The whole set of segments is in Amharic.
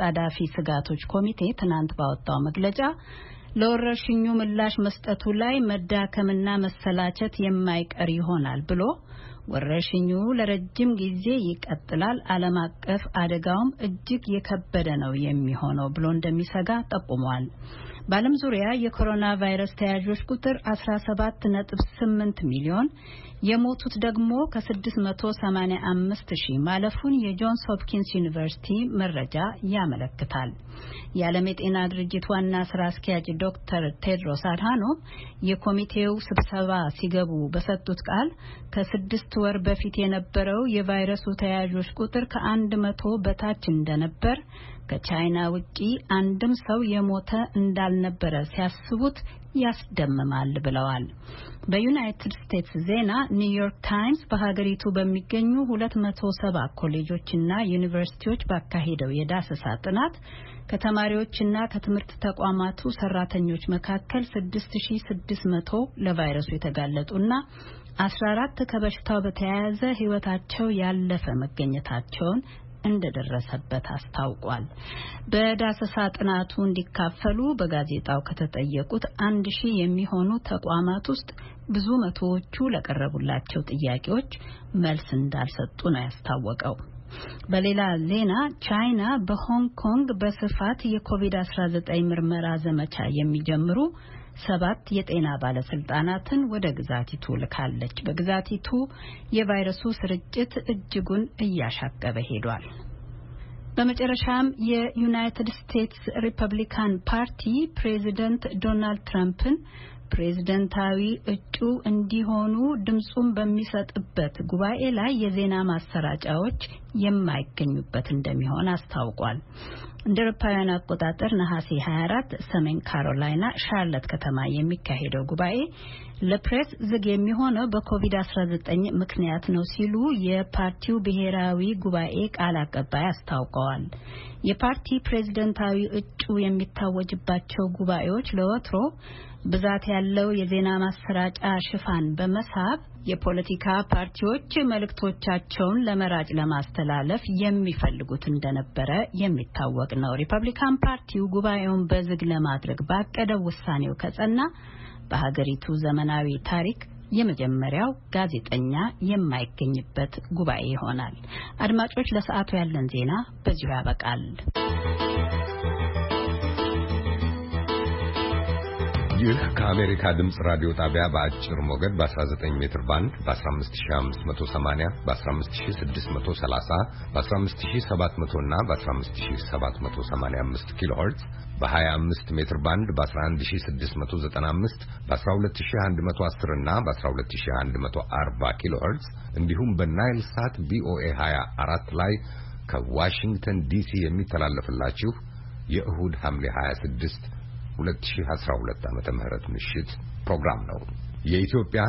አጣዳፊ ስጋቶች ኮሚቴ ትናንት ባወጣው መግለጫ ለወረርሽኙ ምላሽ መስጠቱ ላይ መዳከምና መሰላቸት የማይቀር ይሆናል ብሎ ወረርሽኙ ለረጅም ጊዜ ይቀጥላል፣ ዓለም አቀፍ አደጋውም እጅግ የከበደ ነው የሚሆነው ብሎ እንደሚሰጋ ጠቁሟል። በዓለም ዙሪያ የኮሮና ቫይረስ ተያዦች ቁጥር 17.8 ሚሊዮን የሞቱት ደግሞ ከ685 ሺህ ማለፉን የጆንስ ሆፕኪንስ ዩኒቨርሲቲ መረጃ ያመለክታል። የዓለም የጤና ድርጅት ዋና ስራ አስኪያጅ ዶክተር ቴድሮስ አድሃኖም የኮሚቴው ስብሰባ ሲገቡ በሰጡት ቃል ከ6 ወር በፊት የነበረው የቫይረሱ ተያዦች ቁጥር ከ100 በታች እንደነበር ከቻይና ውጪ አንድም ሰው የሞተ እንዳልነበረ ሲያስቡት ያስደምማል ብለዋል። በዩናይትድ ስቴትስ ዜና ኒውዮርክ ታይምስ በሀገሪቱ በሚገኙ 270 ኮሌጆችና ዩኒቨርሲቲዎች ባካሄደው የዳሰሳ ጥናት ከተማሪዎችና ከትምህርት ተቋማቱ ሰራተኞች መካከል 6600 ለቫይረሱ የተጋለጡና 14 ከበሽታው በተያያዘ ሕይወታቸው ያለፈ መገኘታቸውን እንደደረሰበት አስታውቋል። በዳሰሳ ጥናቱ እንዲካፈሉ በጋዜጣው ከተጠየቁት 1000 የሚሆኑ ተቋማት ውስጥ ብዙ መቶዎቹ ለቀረቡላቸው ጥያቄዎች መልስ እንዳልሰጡ ነው ያስታወቀው። በሌላ ዜና ቻይና በሆንግ ኮንግ በስፋት የኮቪድ-19 ምርመራ ዘመቻ የሚጀምሩ 7 የጤና ባለስልጣናትን ወደ ግዛቲቱ ልካለች። በግዛቲቱ የቫይረሱ ስርጭት እጅጉን እያሻቀበ ሄዷል። በመጨረሻም የዩናይትድ ስቴትስ ሪፐብሊካን ፓርቲ ፕሬዚደንት ዶናልድ ትራምፕን ፕሬዝዳንታዊ እጩ እንዲሆኑ ድምጹን በሚሰጥበት ጉባኤ ላይ የዜና ማሰራጫዎች የማይገኙበት እንደሚሆን አስታውቋል። እንደ አውሮፓውያን አቆጣጠር ነሐሴ 24 ሰሜን ካሮላይና ሻርለት ከተማ የሚካሄደው ጉባኤ ለፕሬስ ዝግ የሚሆነው በኮቪድ-19 ምክንያት ነው ሲሉ የፓርቲው ብሔራዊ ጉባኤ ቃል አቀባይ አስታውቀዋል። የፓርቲ ፕሬዝዳንታዊ እጩ የሚታወጅባቸው ጉባኤዎች ለወትሮ ብዛት ያለው የዜና ማሰራጫ ሽፋን በመሳብ የፖለቲካ ፓርቲዎች መልእክቶቻቸውን ለመራጭ ለማስተላለፍ የሚፈልጉት እንደነበረ የሚታወቅ ነው። ሪፐብሊካን ፓርቲው ጉባኤውን በዝግ ለማድረግ ባቀደው ውሳኔው ከጸና በሀገሪቱ ዘመናዊ ታሪክ የመጀመሪያው ጋዜጠኛ የማይገኝበት ጉባኤ ይሆናል። አድማጮች፣ ለሰዓቱ ያለን ዜና በዚሁ ያበቃል። ይህ ከአሜሪካ ድምጽ ራዲዮ ጣቢያ በአጭር ሞገድ በ19 ሜትር ባንድ በ15580 በ15630 በ15700 እና በ15785 ኪሎ ሄርትዝ በ25 ሜትር ባንድ በ11695 በ12110 እና በ12140 ኪሎ ሄርትዝ እንዲሁም በናይል ሳት ቪኦኤ 24 ላይ ከዋሽንግተን ዲሲ የሚተላለፍላችሁ የእሁድ ሐምሌ 26 2012 ዓመተ ምህረት ምሽት ፕሮግራም ነው። የኢትዮጵያ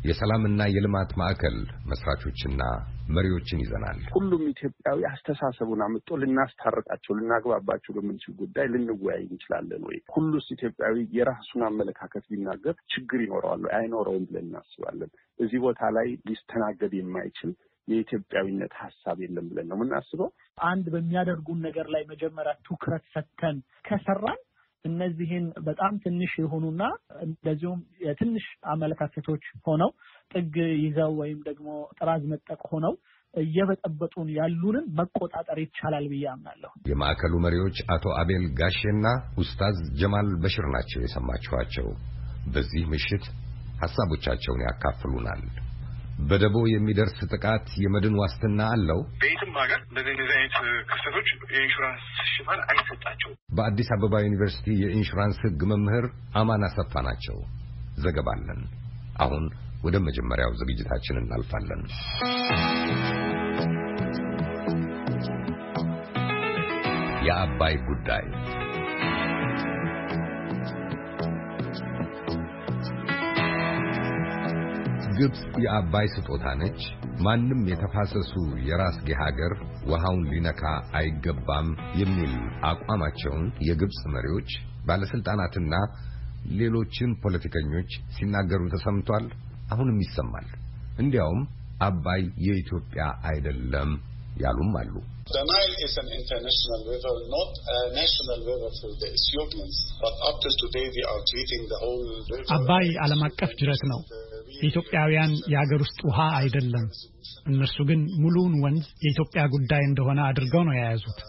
የሰላምና የልማት ማዕከል መስራቾችና መሪዎችን ይዘናል። ሁሉም ኢትዮጵያዊ አስተሳሰቡን አምጥቶ ልናስታርቃቸው ልናግባባቸው በምንችል ጉዳይ ልንወያይ እንችላለን ወይ? ሁሉስ ኢትዮጵያዊ የራሱን አመለካከት ቢናገር ችግር ይኖረዋል አይኖረውም ብለን እናስባለን። እዚህ ቦታ ላይ ሊስተናገድ የማይችል የኢትዮጵያዊነት ሐሳብ የለም ብለን ነው የምናስበው። አንድ በሚያደርጉን ነገር ላይ መጀመሪያ ትኩረት ሰጥተን ከሰራን እነዚህን በጣም ትንሽ የሆኑና እንደዚሁም የትንሽ አመለካከቶች ሆነው ጥግ ይዘው ወይም ደግሞ ጥራዝ መጠቅ ሆነው እየበጠበጡን ያሉንን መቆጣጠር ይቻላል ብዬ አምናለሁ። የማዕከሉ መሪዎች አቶ አቤል ጋሼና ኡስታዝ ጀማል በሽር ናቸው የሰማችኋቸው። በዚህ ምሽት ሐሳቦቻቸውን ያካፍሉናል። በደቦ የሚደርስ ጥቃት የመድን ዋስትና አለው? በየትም ሀገር እንደዚህ አይነት ክስተቶች የኢንሹራንስ ሽፋን አይሰጣቸውም። በአዲስ አበባ ዩኒቨርሲቲ የኢንሹራንስ ሕግ መምህር አማን አሰፋ ናቸው። ዘገባ አለን። አሁን ወደ መጀመሪያው ዝግጅታችን እናልፋለን። የአባይ ጉዳይ ግብጽ የአባይ ስጦታ ነች። ማንም የተፋሰሱ የራስጌ ሀገር ውሃውን ሊነካ አይገባም የሚል አቋማቸውን የግብጽ መሪዎች፣ ባለስልጣናትና ሌሎችም ፖለቲከኞች ሲናገሩ ተሰምቷል። አሁንም ይሰማል። እንዲያውም አባይ የኢትዮጵያ አይደለም ያሉም አሉ። The Nile is an international river, not a national river for the Ethiopians, but up till today they are treating the whole river. አባይ ዓለም አቀፍ ጅረት ነው። የኢትዮጵያውያን የአገር ውስጥ ውሃ አይደለም። እነሱ ግን ሙሉውን ወንዝ የኢትዮጵያ ጉዳይ እንደሆነ አድርገው ነው የያዙት።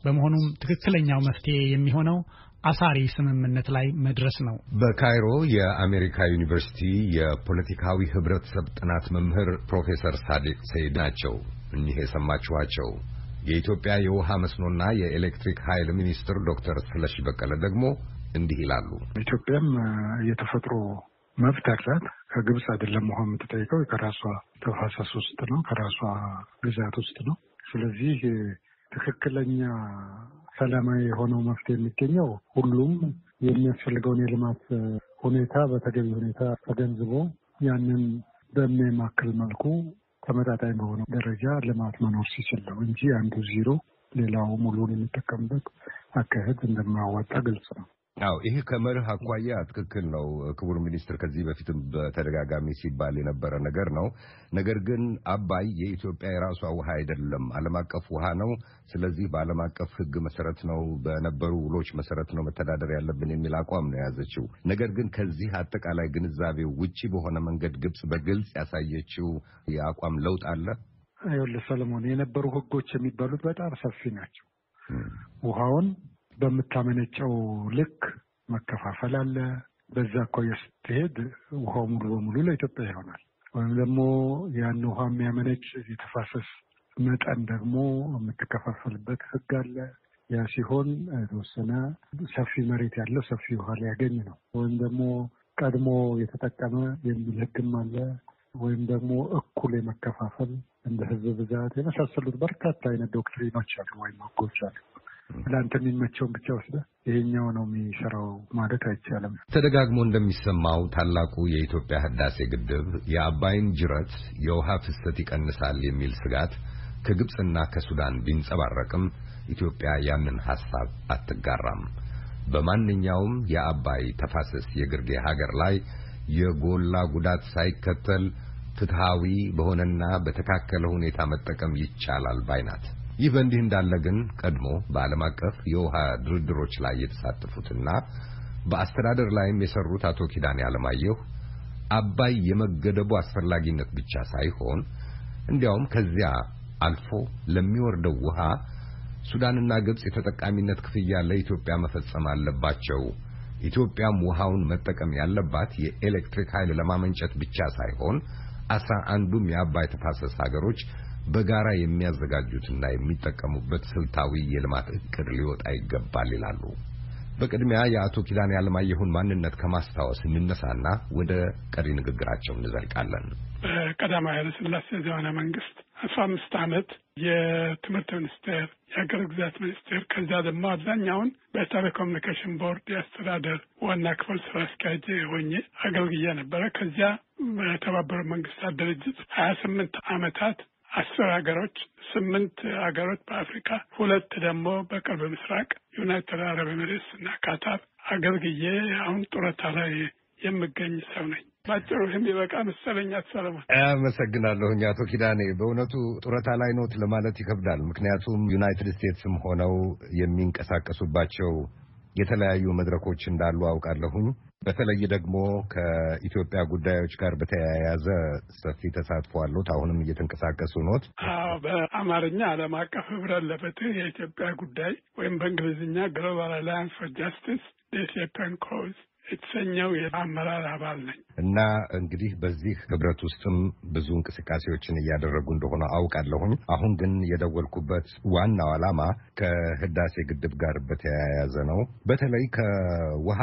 በመሆኑም ትክክለኛው መፍትሄ የሚሆነው አሳሪ ስምምነት ላይ መድረስ ነው። በካይሮ የአሜሪካ ዩኒቨርሲቲ የፖለቲካዊ ህብረተሰብ ጥናት መምህር ፕሮፌሰር ሳዲቅ ሰይድ ናቸው። እኚህ የሰማችኋቸው የኢትዮጵያ የውሃ መስኖና የኤሌክትሪክ ኃይል ሚኒስትር ዶክተር ስለሺ በቀለ ደግሞ እንዲህ ይላሉ። ኢትዮጵያም የተፈጥሮ መብት አላት። ከግብጽ አይደለም ውሃ የምትጠይቀው፣ ከራሷ ተፋሰስ ውስጥ ነው፣ ከራሷ ግዛት ውስጥ ነው። ስለዚህ ትክክለኛ ሰላማዊ የሆነው መፍትሄ የሚገኘው ሁሉም የሚያስፈልገውን የልማት ሁኔታ በተገቢ ሁኔታ ተገንዝቦ ያንን በሚያማክል መልኩ ተመጣጣኝ በሆነ ደረጃ ልማት መኖር ሲችል ነው እንጂ አንዱ ዜሮ ሌላው ሙሉን የሚጠቀምበት አካሄድ እንደማያዋጣ ግልጽ ነው። አዎ ይሄ ከመርህ አኳያ ትክክል ነው። ክቡር ሚኒስትር ከዚህ በፊትም በተደጋጋሚ ሲባል የነበረ ነገር ነው። ነገር ግን አባይ የኢትዮጵያ የራሷ ውሃ አይደለም፣ ዓለም አቀፍ ውሃ ነው። ስለዚህ በዓለም አቀፍ ሕግ መሰረት ነው በነበሩ ውሎች መሰረት ነው መተዳደር ያለብን የሚል አቋም ነው የያዘችው። ነገር ግን ከዚህ አጠቃላይ ግንዛቤው ውጪ በሆነ መንገድ ግብጽ በግልጽ ያሳየችው የአቋም ለውጥ አለ። ይኸውልህ ሰለሞን፣ የነበሩ ሕጎች የሚባሉት በጣም ሰፊ ናቸው። ውሃውን በምታመነጨው ልክ መከፋፈል አለ። በዛ አኳያ ስትሄድ ውሃው ሙሉ በሙሉ ለኢትዮጵያ ይሆናል። ወይም ደግሞ ያን ውሃ የሚያመነጭ የተፋሰስ መጠን ደግሞ የምትከፋፈልበት ህግ አለ። ያ ሲሆን የተወሰነ ሰፊ መሬት ያለው ሰፊ ውሃ ሊያገኝ ነው። ወይም ደግሞ ቀድሞ የተጠቀመ የሚል ህግም አለ። ወይም ደግሞ እኩል የመከፋፈል እንደ ህዝብ ብዛት የመሳሰሉት በርካታ አይነት ዶክትሪኖች አሉ ወይም ህጎች አሉ። ለአንተ የሚመቸውን ብቻ ወስደህ ይሄኛው ነው የሚሰራው ማለት አይቻልም። ተደጋግሞ እንደሚሰማው ታላቁ የኢትዮጵያ ህዳሴ ግድብ የአባይን ጅረት የውሃ ፍሰት ይቀንሳል የሚል ስጋት ከግብጽና ከሱዳን ቢንጸባረቅም ኢትዮጵያ ያንን ሐሳብ አትጋራም። በማንኛውም የአባይ ተፋሰስ የግርጌ ሀገር ላይ የጎላ ጉዳት ሳይከተል ፍትሃዊ በሆነና በተካከለ ሁኔታ መጠቀም ይቻላል ባይናት። ይህ በእንዲህ እንዳለ ግን ቀድሞ በዓለም አቀፍ የውሃ ድርድሮች ላይ የተሳተፉትና በአስተዳደር ላይም የሰሩት አቶ ኪዳኔ አለማየሁ አባይ የመገደቡ አስፈላጊነት ብቻ ሳይሆን እንዲያውም ከዚያ አልፎ ለሚወርደው ውሃ ሱዳንና ግብጽ የተጠቃሚነት ክፍያ ለኢትዮጵያ መፈጸም አለባቸው። ኢትዮጵያም ውሃውን መጠቀም ያለባት የኤሌክትሪክ ኃይል ለማመንጨት ብቻ ሳይሆን 11ዱም የአባይ ተፋሰስ ሀገሮች በጋራ የሚያዘጋጁትና የሚጠቀሙበት ስልታዊ የልማት እቅድ ሊወጣ ይገባል ይላሉ። በቅድሚያ የአቶ ኪዳኔ አለማየሁን ማንነት ከማስታወስ እንነሳና ወደ ቀሪ ንግግራቸው እንዘልቃለን። በቀዳማዊ ኃይለ ሥላሴ ዘመነ መንግስት 15 ዓመት የትምህርት ሚኒስቴር፣ የሀገር ግዛት ሚኒስቴር ከዛ ደግሞ አብዛኛውን በቴሌኮሙኒኬሽን ቦርድ የአስተዳደር ዋና ክፍል ስራ አስኪያጅ ሆኜ አገልግዬ ነበረ። ከዚያ በተባበሩት መንግስታት ድርጅት 28 ዓመታት 10 ሀገሮች፣ 8 ሀገሮች በአፍሪካ፣ 2 ደግሞ በቅርብ ምስራቅ ዩናይትድ አረብ ኤሚሬትስ እና ካታር አገልግዬ አሁን ጡረታ ላይ የምገኝ ሰው ነኝ። ባጭሩ ይህም ይበቃ መሰለኝ። ሰለሞን አመሰግናለሁ። አቶ ኪዳኔ በእውነቱ ጡረታ ላይ ኖት ለማለት ይከብዳል። ምክንያቱም ዩናይትድ ስቴትስም ሆነው የሚንቀሳቀሱባቸው የተለያዩ መድረኮች እንዳሉ አውቃለሁኝ። በተለይ ደግሞ ከኢትዮጵያ ጉዳዮች ጋር በተያያዘ ሰፊ ተሳትፎ አሉት። አሁንም እየተንቀሳቀሱ ኖት? አዎ፣ በአማርኛ ዓለም አቀፍ ህብረት ለፍትህ የኢትዮጵያ ጉዳይ ወይም በእንግሊዝኛ ግሎባል አላያንስ ፎር ጃስቲስ የኢትዮጵያን ኮዝ የተሰኘው የአመራር አባል ነኝ እና እንግዲህ በዚህ ህብረት ውስጥም ብዙ እንቅስቃሴዎችን እያደረጉ እንደሆነ አውቃለሁኝ። አሁን ግን የደወልኩበት ዋናው ዓላማ ከህዳሴ ግድብ ጋር በተያያዘ ነው። በተለይ ከውሃ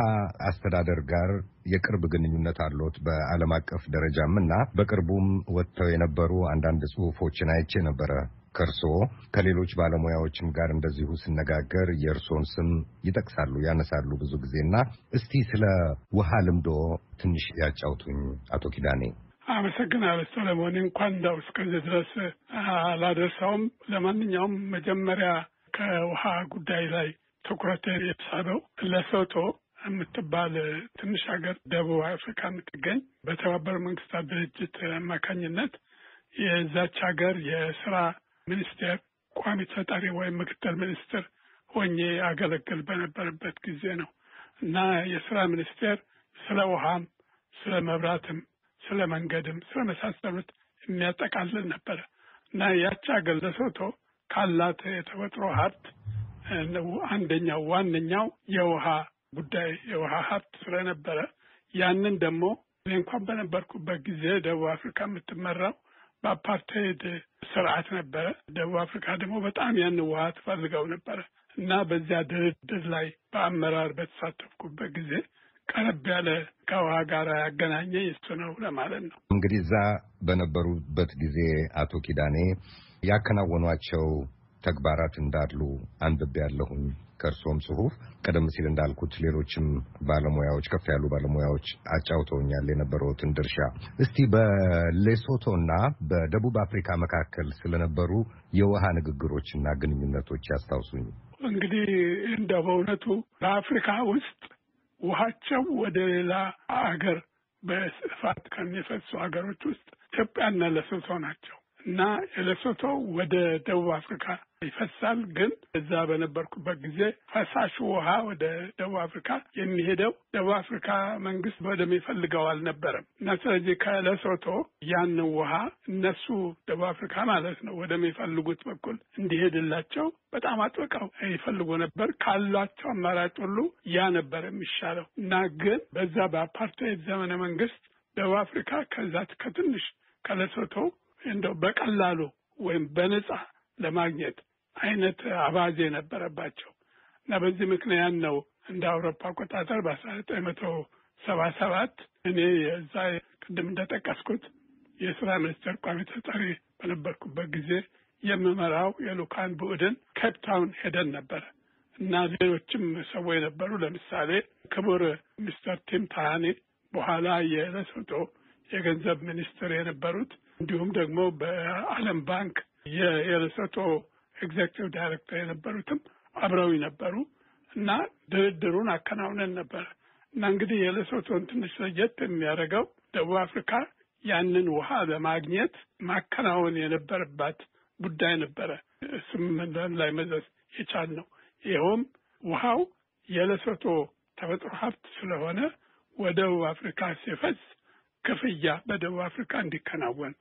አስተዳደር ጋር የቅርብ ግንኙነት አሉት በዓለም አቀፍ ደረጃም እና በቅርቡም ወጥተው የነበሩ አንዳንድ ጽሑፎችን አይቼ ነበረ። ከርሶ ከሌሎች ባለሙያዎችም ጋር እንደዚሁ ስነጋገር የእርሶን ስም ይጠቅሳሉ፣ ያነሳሉ ብዙ ጊዜና እስቲ ስለ ውሃ ልምዶ ትንሽ ያጫውቱኝ አቶ ኪዳኔ። አመሰግናለሁ ሰለሞን። እንኳን እንዳው እስከዚህ ድረስ አላደርሰውም። ለማንኛውም መጀመሪያ ከውሃ ጉዳይ ላይ ትኩረት የሳበው ለሶቶ የምትባል ትንሽ ሀገር ደቡብ አፍሪካ የምትገኝ በተባበሩት መንግስታት ድርጅት አማካኝነት የዛች ሀገር የስራ ሚኒስቴር ቋሚ ተጠሪ ወይም ምክትል ሚኒስትር ሆኜ አገለግል በነበረበት ጊዜ ነው እና የስራ ሚኒስቴር ስለ ውሃም ስለ መብራትም ስለ መንገድም ስለ መሳሰሉት የሚያጠቃልል ነበረ እና ያቺ ሀገር ለሶቶ ካላት የተፈጥሮ ሀብት አንደኛው ዋነኛው የውሃ ጉዳይ የውሃ ሀብት ስለነበረ ያንን ደግሞ እንኳን በነበርኩበት ጊዜ ደቡብ አፍሪካ የምትመራው በአፓርታይድ ስርዓት ነበረ። ደቡብ አፍሪካ ደግሞ በጣም ያን ውሃ ትፈልገው ነበረ እና በዚያ ድርድር ላይ በአመራር በተሳተፍኩበት ጊዜ ቀረብ ያለ ከውሃ ጋር ያገናኘኝ እሱ ነው ለማለት ነው። እንግዲህ እዛ በነበሩበት ጊዜ አቶ ኪዳኔ ያከናወኗቸው ተግባራት እንዳሉ አንብቤያለሁኝ ከእርሶም ጽሑፍ። ቀደም ሲል እንዳልኩት ሌሎችም ባለሙያዎች ከፍ ያሉ ባለሙያዎች አጫውተውኛል የነበረውትን ድርሻ። እስቲ በሌሶቶና በደቡብ አፍሪካ መካከል ስለነበሩ የውሃ ንግግሮችና ግንኙነቶች ያስታውሱኝ። እንግዲህ እንደ በእውነቱ በአፍሪካ ውስጥ ውሃቸው ወደ ሌላ አገር በስፋት ከሚፈሱ ሀገሮች ውስጥ ኢትዮጵያና ሌሶቶ ናቸው እና የሌሶቶ ወደ ደቡብ አፍሪካ ይፈሳል። ግን እዛ በነበርኩበት ጊዜ ፈሳሹ ውሃ ወደ ደቡብ አፍሪካ የሚሄደው ደቡብ አፍሪካ መንግስት ወደሚፈልገው አልነበረም እና ስለዚህ ከሌሶቶ ያን ውሃ እነሱ ደቡብ አፍሪካ ማለት ነው ወደሚፈልጉት በኩል እንዲሄድላቸው በጣም አጥብቀው ይፈልጉ ነበር። ካሏቸው አማራጭ ሁሉ ያ ነበር የሚሻለው እና ግን በዛ በአፓርታይድ ዘመነ መንግስት ደቡብ አፍሪካ ከዛት ከትንሽ ከሌሶቶ እንደው በቀላሉ ወይም በነጻ ለማግኘት አይነት አባዜ ነበረባቸው እና በዚህ ምክንያት ነው እንደ አውሮፓ አቆጣጠር በ1977 እኔ የዛ ቅድም እንደጠቀስኩት የስራ ሚኒስቴር ቋሚ ተጠሪ በነበርኩበት ጊዜ የምመራው የልኡካን ቡድን ኬፕ ታውን ሄደን ነበረ እና ሌሎችም ሰዎች ነበሩ። ለምሳሌ ክቡር ሚስተር ቲም ታሃኒ በኋላ የሌሶቶ የገንዘብ ሚኒስትር የነበሩት እንዲሁም ደግሞ በዓለም ባንክ የሌሶቶ ኤግዜክቲቭ ዳይሬክተር የነበሩትም አብረው ነበሩ እና ድርድሩን አከናውነን ነበር እና እንግዲህ የሌሶቶን ትንሽ ለየት የሚያደርገው ደቡብ አፍሪካ ያንን ውሃ ለማግኘት ማከናወን የነበረባት ጉዳይ ነበረ። ስምምነት ላይ መድረስ የቻልነው ይኸውም ውሃው የሌሶቶ ተፈጥሮ ሀብት ስለሆነ ወደ ደቡብ አፍሪካ ሲፈስ ክፍያ በደቡብ አፍሪካ እንዲከናወን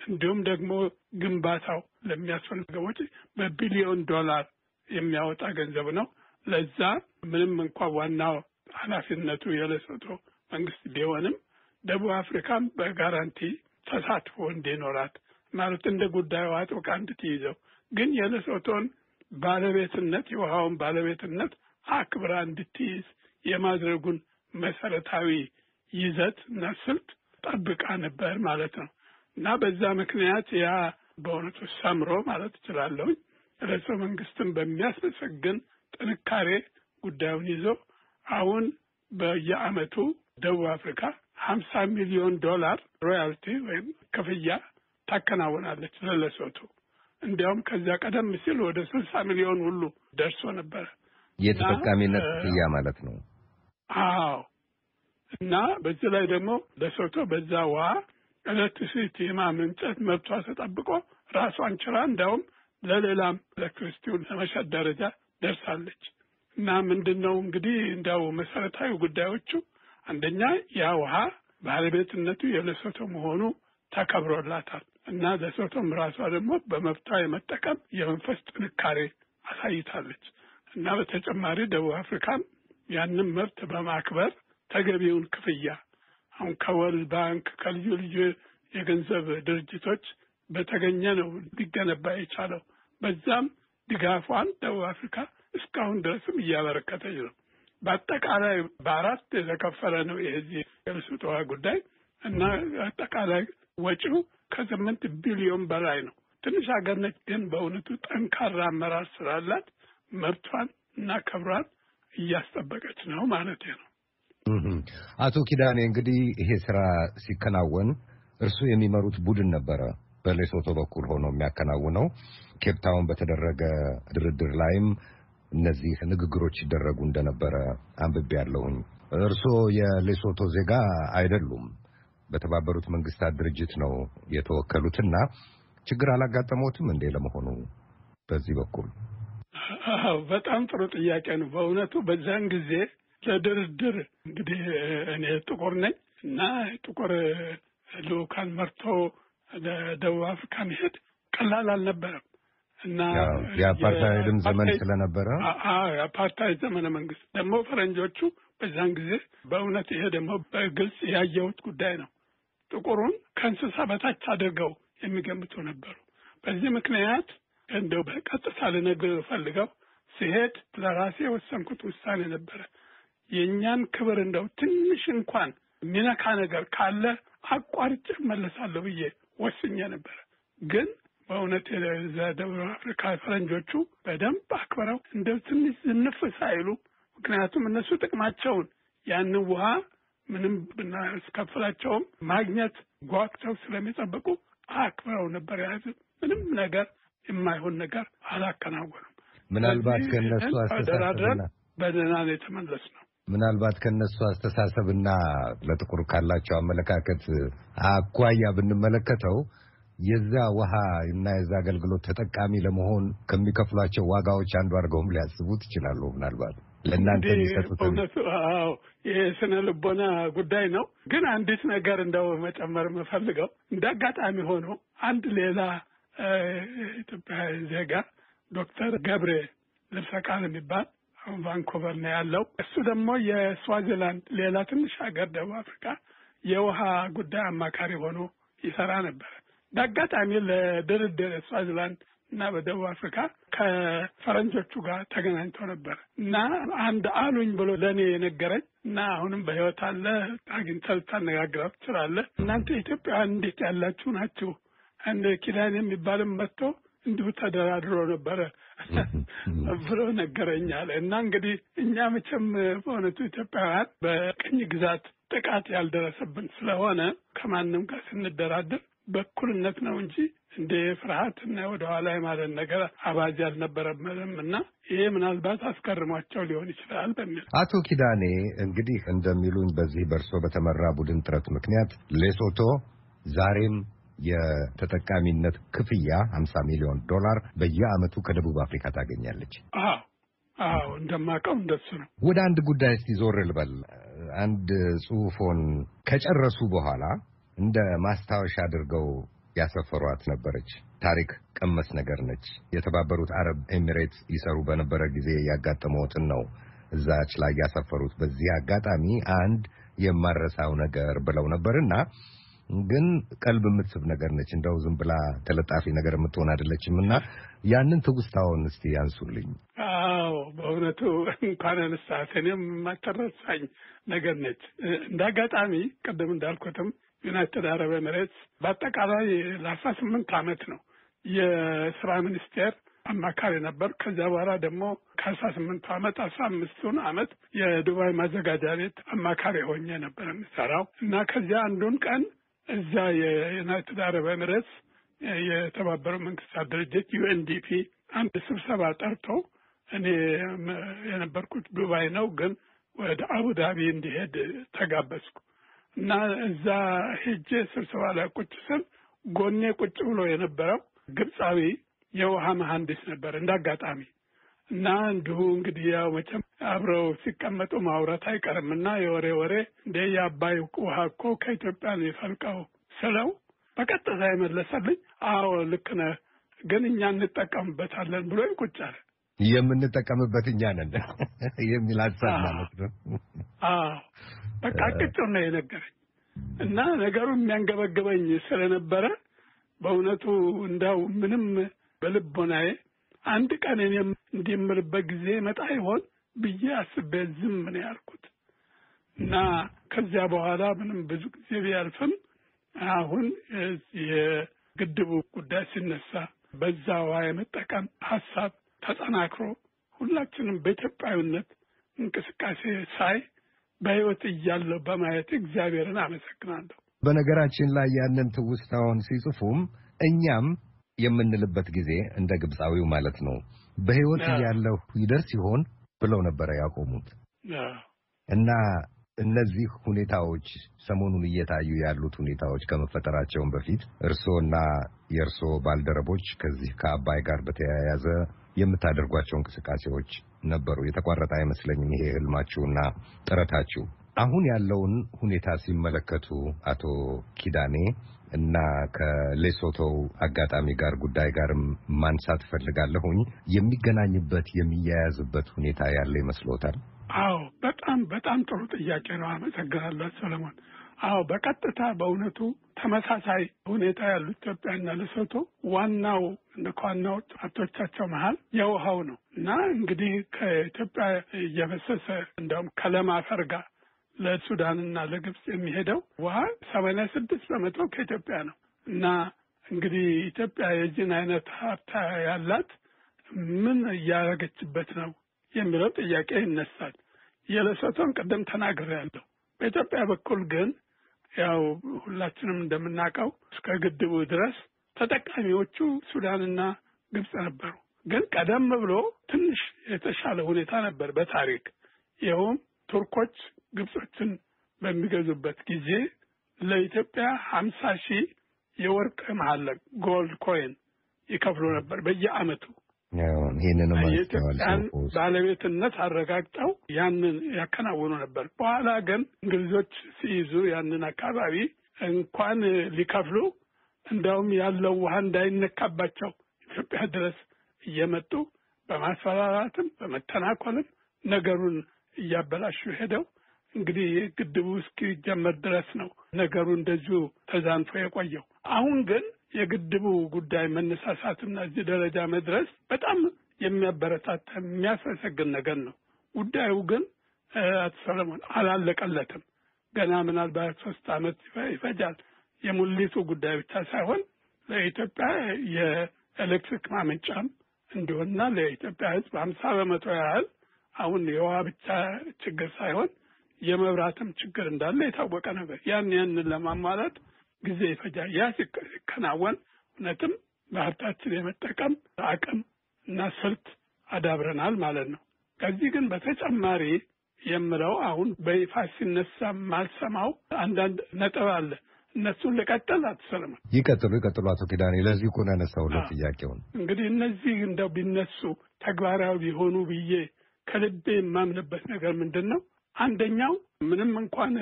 እንዲሁም ደግሞ ግንባታው ለሚያስፈልገው ወጪ በቢሊዮን ዶላር የሚያወጣ ገንዘብ ነው። ለዛ ምንም እንኳን ዋናው ኃላፊነቱ የሌሶቶ መንግስት ቢሆንም ደቡብ አፍሪካም በጋራንቲ ተሳትፎ እንዲኖራት ማለት እንደ ጉዳዩ አጥብቃ እንድትይዘው ግን የሌሶቶን ባለቤትነት የውሃውን ባለቤትነት አክብራ እንድትይዝ የማድረጉን መሰረታዊ ይዘት እና ስልት ጠብቃ ነበር ማለት ነው እና በዛ ምክንያት ያ በእውነቱ ሰምሮ ማለት እችላለሁ ርዕሰ መንግስትን በሚያስመሰግን ጥንካሬ ጉዳዩን ይዞ አሁን በየዓመቱ ደቡብ አፍሪካ 50 ሚሊዮን ዶላር ሮያልቲ ወይም ክፍያ ታከናውናለች ለሌሶቶ። እንዲያውም ከዚያ ቀደም ሲል ወደ 60 ሚሊዮን ሁሉ ደርሶ ነበር የተጠቃሚነት ክፍያ ማለት ነው። አዎ እና በዚህ ላይ ደግሞ ሌሶቶ በዛ ውሃ ኤሌክትሪሲቲ ማመንጨት መብቷ ተጠብቆ ራሷን ችላ እንዲያውም ለሌላም ኤሌክትሪሲቲውን ለመሸጥ ደረጃ ደርሳለች። እና ምንድነው እንግዲህ እንዲያው መሰረታዊ ጉዳዮቹ አንደኛ ያ ውሃ ባለቤትነቱ የሌሶቶ መሆኑ ተከብሮላታል እና ሌሶቶም ራሷ ደግሞ በመብቷ የመጠቀም የመንፈስ ጥንካሬ አሳይታለች እና በተጨማሪ ደቡብ አፍሪካም ያንን መብት በማክበር ተገቢውን ክፍያ አሁን ከወርልድ ባንክ ከልዩ ልዩ የገንዘብ ድርጅቶች በተገኘ ነው ሊገነባ የቻለው። በዛም ድጋፏን ደቡብ አፍሪካ እስካሁን ድረስም እያበረከተች ነው። በአጠቃላይ በአራት የተከፈለ ነው የዚህ የሌሶቶ ጉዳይ እና አጠቃላይ ወጪው ከ8 ቢሊዮን በላይ ነው። ትንሽ ሀገር ነች፣ ግን በእውነቱ ጠንካራ አመራር ስላላት መብቷን እና ክብሯን እያስጠበቀች ነው ማለት ነው። አቶ ኪዳኔ እንግዲህ ይሄ ስራ ሲከናወን እርሱ የሚመሩት ቡድን ነበረ በሌሶቶ በኩል ሆኖ የሚያከናውነው። ኬፕ ታውን በተደረገ ድርድር ላይም እነዚህ ንግግሮች ይደረጉ እንደነበረ አንብቤያለሁኝ። እርሶ የሌሶቶ ዜጋ አይደሉም፣ በተባበሩት መንግስታት ድርጅት ነው የተወከሉትና ችግር አላጋጠመዎትም እንዴ? ለመሆኑ በዚህ በኩል? በጣም ጥሩ ጥያቄ ነው በእውነቱ። በዛን ጊዜ ለድርድር እንግዲህ እኔ ጥቁር ነኝ እና ጥቁር ልኡካን መርቶ ለደቡብ አፍሪካ መሄድ ቀላል አልነበረም እና የአፓርታይድም ዘመን ስለነበረ የአፓርታይድ ዘመነ መንግስት ደግሞ ፈረንጆቹ በዛን ጊዜ በእውነት ይሄ ደግሞ በግልጽ ያየሁት ጉዳይ ነው። ጥቁሩን ከእንስሳ በታች አድርገው የሚገምቱ ነበሩ። በዚህ ምክንያት እንደው በቀጥታ ልነግርህ ፈልገው ሲሄድ ለራሴ የወሰንኩት ውሳኔ ነበረ። የእኛን ክብር እንደው ትንሽ እንኳን ሚነካ ነገር ካለ አቋርጬ እመለሳለሁ ብዬ ወስኜ ነበረ። ግን በእውነት የደቡብ አፍሪካ ፈረንጆቹ በደንብ አክብረው እንደው ትንሽ ዝንፍ ሳይሉ፣ ምክንያቱም እነሱ ጥቅማቸውን ያንን ውሃ ምንም ብናስከፍላቸውም ማግኘት ጓግተው ስለሚጠብቁ አክብረው ነበር ያዙ። ምንም ነገር የማይሆን ነገር አላከናወኑም። ምናልባት ከነሱ አስተሳሰብና በደህና ነው የተመለስነው። ምናልባት ከነሱ አስተሳሰብና ለጥቁር ካላቸው አመለካከት አኳያ ብንመለከተው የዛ ውሃ እና የዛ አገልግሎት ተጠቃሚ ለመሆን ከሚከፍሏቸው ዋጋዎች አንዱ አድርገውም ሊያስቡት ይችላሉ። ምናልባት ለእናንተ የሚሰጡት ይሄ ስነ ልቦና ጉዳይ ነው። ግን አንዲት ነገር እንደው መጨመር የምፈልገው እንዳጋጣሚ ሆኖ አንድ ሌላ ኢትዮጵያ ዜጋ ዶክተር ገብሬ ልብሰቃል የሚባል አሁን ቫንኮቨር ነው ያለው። እሱ ደግሞ የስዋዚላንድ ሌላ ትንሽ ሀገር ደቡብ አፍሪካ የውሃ ጉዳይ አማካሪ ሆኖ ይሰራ ነበር። በአጋጣሚ ለድርድር ስዋዚላንድ እና በደቡብ አፍሪካ ከፈረንጆቹ ጋር ተገናኝቶ ነበር እና አንድ አሉኝ ብሎ ለእኔ የነገረኝ እና አሁንም በሕይወት አለ፣ አግኝተህ ልታነጋግረው ትችላለህ። እናንተ ኢትዮጵያውያን እንዴት ያላችሁ ናችሁ? አንድ ኪዳን የሚባልም መጥቶ እንዲሁ ተደራድሮ ነበረ ብሎ ነገረኛል። እና እንግዲህ እኛ መቼም በእውነቱ ኢትዮጵያውያን በቅኝ ግዛት ጥቃት ያልደረሰብን ስለሆነ ከማንም ጋር ስንደራደር በእኩልነት ነው እንጂ እንደ ፍርሃትና ወደኋላ የማለት ነገር አባዜ አልነበረም እና ይሄ ምናልባት አስገርሟቸው ሊሆን ይችላል በሚል። አቶ ኪዳኔ እንግዲህ እንደሚሉኝ በዚህ በእርሶ በተመራ ቡድን ጥረት ምክንያት ሌሶቶ ዛሬም የተጠቃሚነት ክፍያ $50 ሚሊዮን በየዓመቱ ከደቡብ አፍሪካ ታገኛለች። አዎ እንደማውቀው እንደሱ ነው። ወደ አንድ ጉዳይ እስቲ ዞር ልበል። አንድ ጽሑፎን ከጨረሱ በኋላ እንደ ማስታወሻ አድርገው ያሰፈሯት ነበረች። ታሪክ ቀመስ ነገር ነች። የተባበሩት አረብ ኤሚሬትስ ይሰሩ በነበረ ጊዜ ያጋጠመውትን ነው እዛች ላይ ያሰፈሩት። በዚህ አጋጣሚ አንድ የማረሳው ነገር ብለው ነበርና ግን ቀልብ የምትስብ ነገር ነች። እንደው ዝም ብላ ተለጣፊ ነገር የምትሆን አይደለችምና ያንን ትውስታውን እስቲ ያንሱልኝ። አዎ በእውነቱ እንኳን አነሳት እኔም የማትረሳኝ ነገር ነች። እንዳጋጣሚ ቅድም እንዳልኩትም ዩናይትድ አረብ ኤሚሬትስ በአጠቃላይ ለ18 ዓመት ነው የስራ ሚኒስቴር አማካሪ ነበር። ከዚያ በኋላ ደግሞ ከ18 ዓመት 15ቱን ዓመት የዱባይ ማዘጋጃ ቤት አማካሪ ሆኜ ነበር የምሰራው እና ከዚያ አንዱን ቀን እዛ የዩናይትድ አረብ ኤሚሬትስ የተባበሩት መንግስታት ድርጅት ዩኤንዲፒ አንድ ስብሰባ ጠርቶ እኔ የነበርኩት ዱባይ ነው፣ ግን ወደ አቡዳቢ እንዲሄድ ተጋበዝኩ እና እዛ ሄጄ ስብሰባ ላይ ቁጭ ስል ጎኔ ቁጭ ብሎ የነበረው ግብፃዊ የውሃ መሐንዲስ ነበር እንዳጋጣሚ እና እንዲሁ እንግዲህ ያው መቼም አብረው ሲቀመጡ ማውራት አይቀርምና የወሬ ወሬ እንደ የአባይ ውሃ እኮ ከኢትዮጵያ ነው የፈልቀው ስለው በቀጥታ የመለሰልኝ አዎ ልክ ነህ፣ ግን እኛ እንጠቀምበታለን ብሎ ቁጭ አለ። የምንጠቀምበት እኛ ነን የሚል ሀሳብ ማለት ነው። አዎ በቃ ቅጭ ነው የነገረኝ እና ነገሩ የሚያንገበግበኝ ስለነበረ በእውነቱ እንዳው ምንም በልቦናዬ አንድ ቀን እኔም እንዲምልበት ጊዜ መጣ ይሆን ብዬ አስቤ ዝም ነው ያልኩት እና ከዚያ በኋላ ምንም ብዙ ጊዜ ቢያልፍም አሁን የግድቡ ጉዳይ ሲነሳ በዛ ውሃ የመጠቀም ሀሳብ ተጠናክሮ ሁላችንም በኢትዮጵያዊነት እንቅስቃሴ ሳይ በሕይወት እያለሁ በማየት እግዚአብሔርን አመሰግናለሁ። በነገራችን ላይ ያንን ትውስታውን ሲጽፉም እኛም የምንልበት ጊዜ እንደ ግብፃዊው ማለት ነው በሕይወት እያለሁ ይደርስ ይሆን ብለው ነበረ ያቆሙት እና እነዚህ ሁኔታዎች ሰሞኑን እየታዩ ያሉት ሁኔታዎች ከመፈጠራቸውን በፊት እርሶና የእርስዎ ባልደረቦች ከዚህ ከአባይ ጋር በተያያዘ የምታደርጓቸው እንቅስቃሴዎች ነበሩ። የተቋረጠ አይመስለኝም ይሄ ህልማችሁና ጥረታችሁ። አሁን ያለውን ሁኔታ ሲመለከቱ አቶ ኪዳኔ እና ከሌሶቶ አጋጣሚ ጋር ጉዳይ ጋርም ማንሳት ፈልጋለሁኝ የሚገናኝበት የሚያያዝበት ሁኔታ ያለ ይመስሎታል? አዎ፣ በጣም ጥሩ ጥያቄ ነው። አመሰግናለሁ ሰለሞን። አዎ፣ በቀጥታ በእውነቱ ተመሳሳይ ሁኔታ ያሉ ኢትዮጵያና ሌሶቶ ከዋናው ሀብቶቻቸው መሀል የውሃው ነው እና እንግዲህ ከኢትዮጵያ እየፈሰሰ እንደውም ከለም አፈር ጋር ለሱዳንና ለግብጽ የሚሄደው ውሃ 86% ከኢትዮጵያ ነው እና እንግዲህ ኢትዮጵያ የዚህን አይነት ሀብት ያላት ምን እያደረገችበት ነው የሚለው ጥያቄ ይነሳል። የሌሶቶን ቅድም ተናግሬያለሁ። በኢትዮጵያ በኩል ግን ያው ሁላችንም እንደምናውቀው እስከ ግድቡ ድረስ ተጠቃሚዎቹ ሱዳንና ግብጽ ነበሩ። ግን ቀደም ብሎ ትንሽ የተሻለ ሁኔታ ነበር በታሪክ። ይኸውም ቱርኮች ግብጾችን በሚገዙበት ጊዜ ለኢትዮጵያ 50,000 የወርቅ መሐለቅ ጎልድ ኮይን ይከፍሉ ነበር በየዓመቱ። የኢትዮጵያን ባለቤትነት አረጋግጠው ያንን ያከናውኑ ነበር። በኋላ ግን እንግሊዞች ሲይዙ ያንን አካባቢ እንኳን ሊከፍሉ እንደውም ያለው ውሃ እንዳይነካባቸው ኢትዮጵያ ድረስ እየመጡ በማስፈራራትም በመተናኮልም ነገሩን እያበላሹ ሄደው እንግዲህ ግድቡ እስኪጀመር ድረስ ነው ነገሩ እንደዚሁ ተዛንፎ የቆየው። አሁን ግን የግድቡ ጉዳይ መነሳሳትና እዚህ ደረጃ መድረስ በጣም የሚያበረታታ የሚያስመሰግን ነገር ነው። ጉዳዩ ግን አቶ ሰለሞን አላለቀለትም። ገና ምናልባት 3 ዓመት ይፈጃል። የሙሊቱ ጉዳይ ብቻ ሳይሆን ለኢትዮጵያ የኤሌክትሪክ ማመንጫም እንዲሆንና ለኢትዮጵያ ሕዝብ 50% ያህል አሁን የውሃ ብቻ ችግር ሳይሆን የመብራትም ችግር እንዳለ የታወቀ ነገር። ያንን ለማሟላት ጊዜ ይፈጃል። ያ ሲከናወን እውነትም በሀብታችን የመጠቀም አቅም እና ስልት አዳብረናል ማለት ነው። ከዚህ ግን በተጨማሪ የምለው አሁን በይፋ ሲነሳ ማልሰማው አንዳንድ ነጥብ አለ። እነሱን ልቀጥል አቶ ሰለሞን? ይቀጥሉ አቶ ኪዳኔ። ለዚህ እኮ ነው ያነሳሁለት ጥያቄውን። እንግዲህ እነዚህ እንደው ቢነሱ ተግባራዊ ቢሆኑ ብዬ ከልቤ የማምንበት ነገር ምንድን ነው? አንደኛው ምንም እንኳን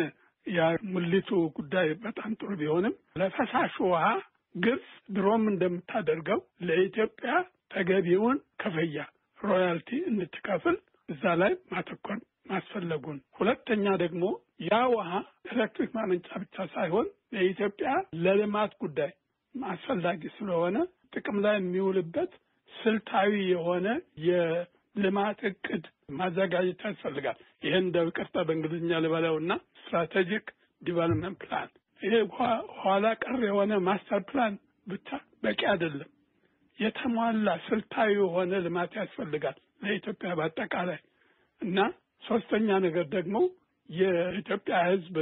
የሙሊቱ ጉዳይ በጣም ጥሩ ቢሆንም ለፈሳሽ ውሃ ግብጽ ድሮም እንደምታደርገው ለኢትዮጵያ ተገቢውን ክፍያ ሮያልቲ እንድትከፍል እዛ ላይ ማተኮር ማስፈለጉን። ሁለተኛ ደግሞ ያ ውሃ ኤሌክትሪክ ማመንጫ ብቻ ሳይሆን ለኢትዮጵያ ለልማት ጉዳይ አስፈላጊ ስለሆነ ጥቅም ላይ የሚውልበት ስልታዊ የሆነ የልማት እቅድ ማዘጋጀት ያስፈልጋል። ይሄን እንደው ይቅርታ በእንግሊዝኛ ልበለውና ስትራቴጂክ ዲቨሎፕመንት ፕላን። ይሄ ኋላ ቀር የሆነ ማስተር ፕላን ብቻ በቂ አይደለም። የተሟላ ስልታዊ የሆነ ልማት ያስፈልጋል ለኢትዮጵያ በአጠቃላይ እና ሶስተኛ ነገር ደግሞ የኢትዮጵያ ሕዝብ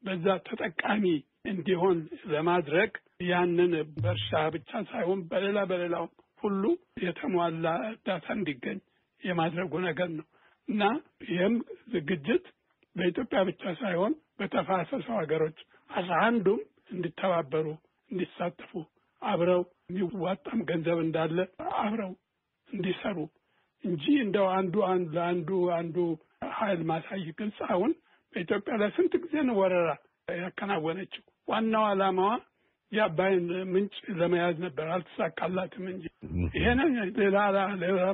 በዛ ተጠቃሚ እንዲሆን ለማድረግ ያንን በእርሻ ብቻ ሳይሆን በሌላው ሁሉ የተሟላ እርዳታ እንዲገኝ የማድረጉ ነገር ነው እና ይህም ዝግጅት በኢትዮጵያ ብቻ ሳይሆን በተፋሰሱ ሀገሮች 11ዱም እንዲተባበሩ እንዲሳተፉ አብረው የሚዋጣም ገንዘብ እንዳለ አብረው እንዲሰሩ እንጂ እንደው አንዱ ኃይል ማሳይ ግልጽ። አሁን በኢትዮጵያ ለስንት ጊዜ ነው ወረራ ያከናወነችው? ዋናው ዓላማዋ የአባይን ምንጭ ለመያዝ ነበር፣ አልተሳካላትም እንጂ ይሄን ሌላ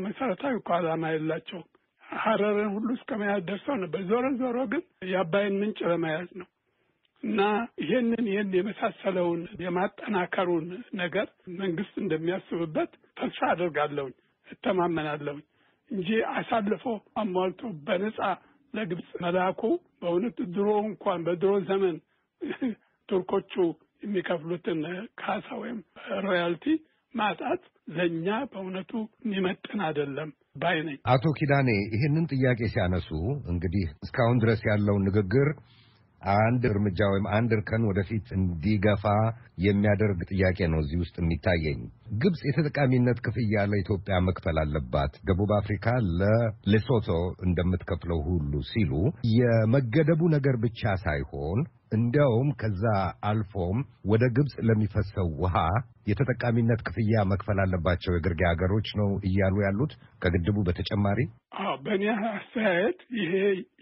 መሰረታዊ እኮ ዓላማ የላቸውም። ሀረርን ሁሉ እስከ መያዝ ደርሰው ነበር። ዞሮ ግን የአባይን ምንጭ ለመያዝ ነው እና ይህን የመሳሰለውን የማጠናከሩን ነገር መንግስት እንደሚያስብበት ተስፋ አደርጋለሁኝ፣ እተማመናለሁኝ እንጂ አሳልፎ አሟልቶ በነፃ ለግብጽ መላኩ በእውነት በድሮ ዘመን ቱርኮቹ የሚከፍሉትን ካሳ ወይም ሮያልቲ ማጣት ለኛ በእውነቱ የሚመጥን አይደለም ባይ ነኝ። አቶ ኪዳኔ ይህንን ጥያቄ ሲያነሱ እንግዲህ እስካሁን ድረስ ያለው ንግግር አንድ እርምጃ ወይም አንድ እርከን ወደፊት እንዲገፋ የሚያደርግ ጥያቄ ነው እዚህ ውስጥ የሚታየኝ። ግብጽ የተጠቃሚነት ክፍያ ለኢትዮጵያ መክፈል አለባት፣ ደቡብ አፍሪካ ለሌሶቶ እንደምትከፍለው ሁሉ ሲሉ የመገደቡ ነገር ብቻ ሳይሆን እንዲያውም ከዛ አልፎም ወደ ግብጽ ለሚፈሰው ውሃ የተጠቃሚነት ክፍያ መክፈል አለባቸው የግርጌ ሀገሮች ነው እያሉ ያሉት ከግድቡ በተጨማሪ። በእኔ አስተያየት ይሄ